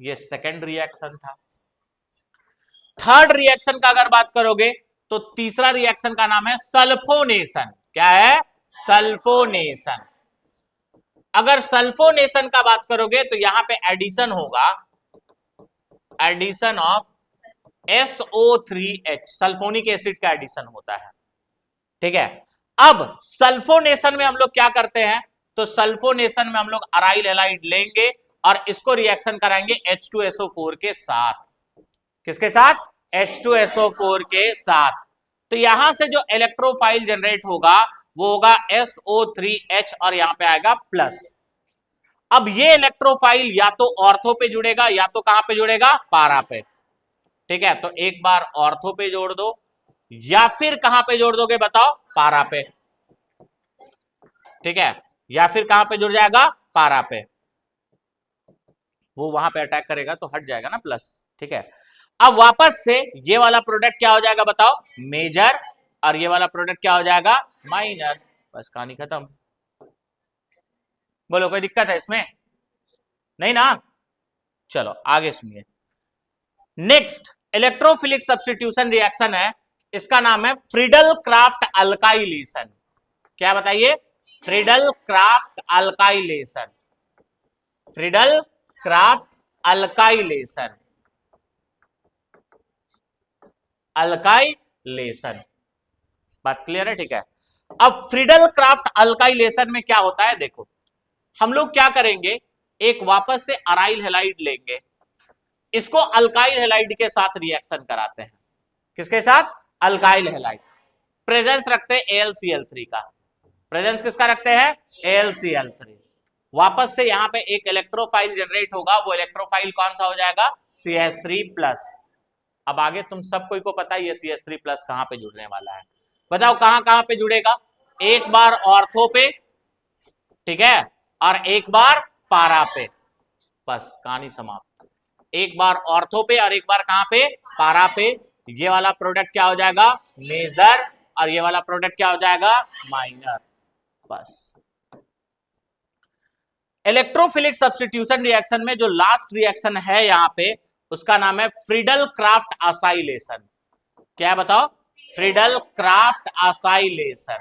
ये सेकंड रिएक्शन था। थर्ड रिएक्शन का अगर बात करोगे तो तीसरा रिएक्शन का नाम है सल्फोनेशन। क्या है, सल्फोनेशन। अगर सल्फोनेशन का बात करोगे तो यहां पे एडिशन होगा, addition of SO3H, sulphonic acid का एडिशन होता है। ठीक है, अब सल्फोनेशन में हम लोग क्या करते हैं, तो सल्फोनेशन में हम लोग अराइल हैलाइड लेंगे और इसको रिएक्शन कराएंगे H2SO4 के साथ। किसके साथ, H2SO4 के साथ। तो यहां से जो इलेक्ट्रोफाइल जनरेट होगा वो होगा SO3H और यहां पे आएगा प्लस। अब ये इलेक्ट्रोफाइल या तो ऑर्थो पे जुड़ेगा या तो कहां पे जुड़ेगा, पारा पे। ठीक है, तो एक बार ऑर्थो पे जोड़ दो या फिर कहां पे जोड़ दोगे बताओ, पारा पे। ठीक है, या फिर कहां पे जुड़ जाएगा, पारा पे। वो वहां पे अटैक करेगा तो हट जाएगा ना प्लस। ठीक है, अब वापस से ये वाला प्रोडक्ट क्या हो जाएगा बताओ, मेजर, और ये वाला प्रोडक्ट क्या हो जाएगा, माइनर। बस कहानी खत्म। बोलो कोई दिक्कत है इसमें, नहीं ना। चलो आगे सुनिए। नेक्स्ट इलेक्ट्रोफिलिक सब्स्टिट्यूशन रिएक्शन है, इसका नाम है फ्रीडल क्राफ्ट अल्काइलेशन। क्या बताइए, Friedel craft alkylation, Friedel craft alkylation, alkylation. बात क्लियर है? ठीक है। अब फ्रीडल क्राफ्ट अल्काइलेशन में क्या होता है, देखो हम लोग क्या करेंगे, एक वापस से अराइल हैलाइड लेंगे, इसको अल्काइल हैलाइड के साथ रिएक्शन कराते हैं। किसके साथ? Alkyl halide. प्रेजेंस रखते हैं AlCl3 का, प्रेजेंस किसका रखते हैं? AlCl3। वापस से यहां पे एक इलेक्ट्रोफाइल जनरेट होगा, वो इलेक्ट्रोफाइल कौन सा हो जाएगा? CH3+। अब आगे तुम सब कोई को पता है ये CH3+ कहां पे जुड़ने वाला है, बताओ कहां कहां पे जुड़ेगा? एक बार ऑर्थो पे, ठीक है, और एक बार पारा पे, बस कहानी समाप्त। एक बार ऑर्थो पे और एक बार कहां पे? पारा पे। ये वाला प्रोडक्ट क्या हो जाएगा? मेजर, और ये वाला प्रोडक्ट क्या हो जाएगा? माइनर। बस। इलेक्ट्रोफिलिक सब्स्टिट्यूशन रिएक्शन में जो लास्ट रिएक्शन है यहां पे, उसका नाम है फ्रीडल क्राफ्ट असाइलेशन। क्या है बताओ? Friedel craft acylation.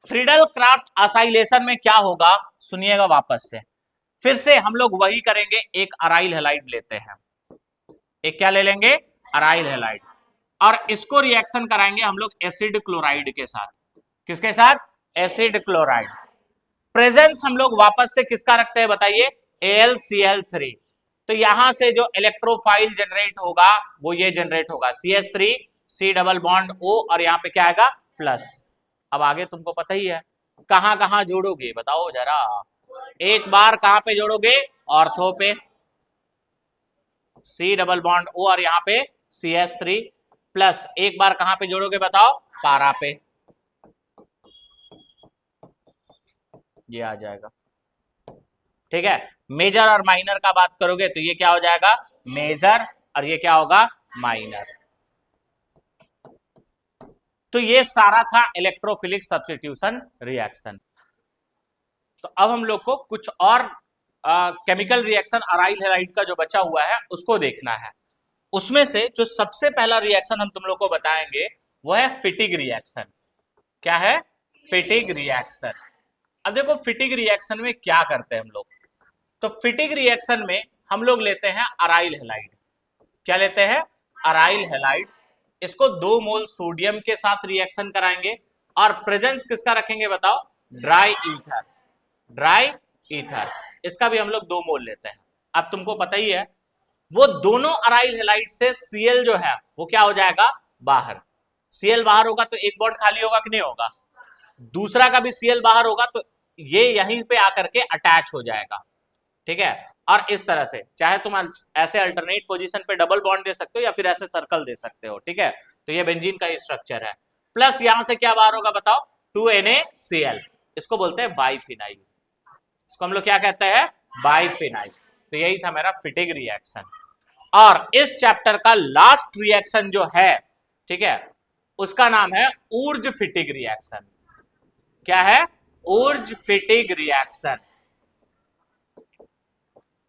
Friedel craft acylation में क्या होगा, सुनिएगा वापस से, फिर से हम लोग वही करेंगे, एक अराइल हैलाइड लेते हैं, एक क्या ले लेंगे? अराइल हैलाइड, और इसको रिएक्शन कराएंगे हम लोग एसिड क्लोराइड के साथ। किसके साथ? Acid chloride. प्रेजेंस हम लोग वापस से किसका रखते हैं बताइए? AlCl3। तो यहां से जो इलेक्ट्रोफाइल जनरेट होगा वो ये जनरेट होगा, CH3 C double bond O, और यहां पे क्या आएगा? प्लस। अब आगे तुमको पता ही है, कहां कहां जोड़ोगे बताओ जरा? एक बार कहां पे जोड़ोगे? ऑर्थो पे, C डबल बॉन्ड O, और यहां पे CH3 प्लस। एक बार कहां पे जोड़ोगे बताओ? पारा पे, ये आ जाएगा। ठीक है। मेजर और माइनर का बात करोगे तो ये क्या हो जाएगा? मेजर, और ये क्या होगा? माइनर। तो ये सारा था इलेक्ट्रोफिलिक सब्स्टिट्यूशन रिएक्शन। तो अब हम लोग को कुछ और केमिकल रिएक्शन अराइल हैलाइड का जो बचा हुआ है उसको देखना है। उसमें से जो सबसे पहला रिएक्शन हम तुम लोग को बताएंगे वो है फिटिग रिएक्शन। क्या है? फिटिग रिएक्शन। अब देखो फिटिग रिएक्शन में क्या करते हैं हम लोग, तो फिटिग रिएक्शन में हम लोग लेते हैं अराइल हैलाइड। क्या लेते हैं? Aryl halide. इसको 2 मोल सोडियम के साथ रिएक्शन कराएंगे, और प्रेजेंस किसका रखेंगे बताओ? Dry ether, dry ether. इसका भी हम लोग 2 मोल लेते हैं। अब तुमको पता ही है, वो दोनों अराइल हैलाइड से Cl जो है वो क्या हो जाएगा? बाहर। Cl बाहर होगा तो एक बॉन्ड खाली होगा कि नहीं होगा? दूसरा का भी Cl बाहर होगा तो ये यहीं पे आकर के अटैच हो जाएगा। ठीक है। और इस तरह से चाहे तुम ऐसे अल्टरनेट पोजीशन पे डबल बॉन्ड दे सकते हो या फिर ऐसे सर्कल दे सकते हो। ठीक है। तो ये बेंजीन का ही स्ट्रक्चर है। प्लस यहां से क्या बाहर होगा बताओ? 2NaCl। इसको बोलते हैं बाइफिनाइल। इसको हम लोग क्या कहते हैं? बाइफिनाइल। तो यही था मेरा फिटिग रिएक्शन। और इस चैप्टर का लास्ट रिएक्शन जो है, ठीक है, उसका नाम है ऊर्ज फिटिग रिएक्शन। क्या है? Wurtz Fittig reaction.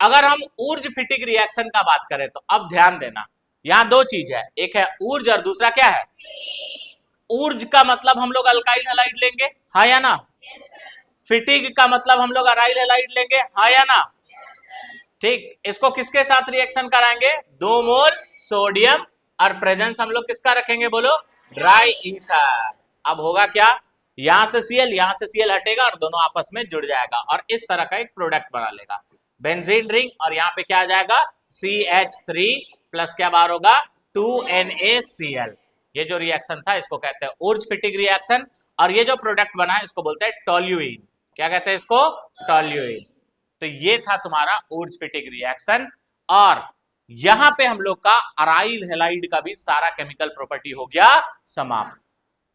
अगर हम ऊर्ज फिटिग रिएक्शन का बात करें तो अब ध्यान देना, यहां 2 चीज है, एक है ऊर्ज और दूसरा क्या है? ऊर्ज का मतलब हम लोग अल्काइल हैलाइड लेंगे, हाँ या ना? फिटिग का मतलब हम लोग अराइल हैलाइड लेंगे, हाँ या ना? ठीक। इसको किसके साथ रिएक्शन कराएंगे? 2 मोल सोडियम, और प्रेजेंस हम लोग किसका रखेंगे बोलो? Dry ether. अब होगा क्या? यहां से Cl हटेगा और दोनों आपस में जुड़ जाएगा, और इस तरह का एक प्रोडक्ट बना लेगा, बेंजीन रिंग। और यहाँ पे क्या आ जाएगा? CH3 प्लस क्या बाहर होगा? 2NaCl। ये जो रिएक्शन था इसको कहते हैं ऊर्ज फिटिग रिएक्शन, और ये जो प्रोडक्ट बना है इसको बोलते हैं टोल्यूइन। क्या कहते हैं इसको? टोल्यूइन। तो ये था तुम्हारा ऊर्ज फिटिग रिएक्शन, और यहां पे हम लोग का अराइल हैलाइड का भी सारा केमिकल प्रॉपर्टी हो गया समाप्त।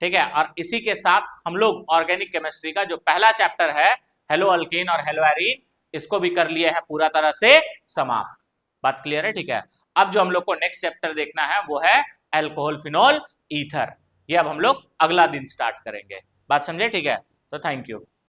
ठीक है। और इसी के साथ हम लोग ऑर्गेनिक केमिस्ट्री का जो पहला चैप्टर है हेलो अल्केन और हेलो एरीन, इसको भी कर लिए है पूरा तरह से समाप्त। बात क्लियर है? ठीक है। अब जो हम लोग को नेक्स्ट चैप्टर देखना है वो है अल्कोहल फिनोल ईथर। ये अब हम लोग अगला दिन स्टार्ट करेंगे। बात समझे? ठीक है। तो थैंक यू।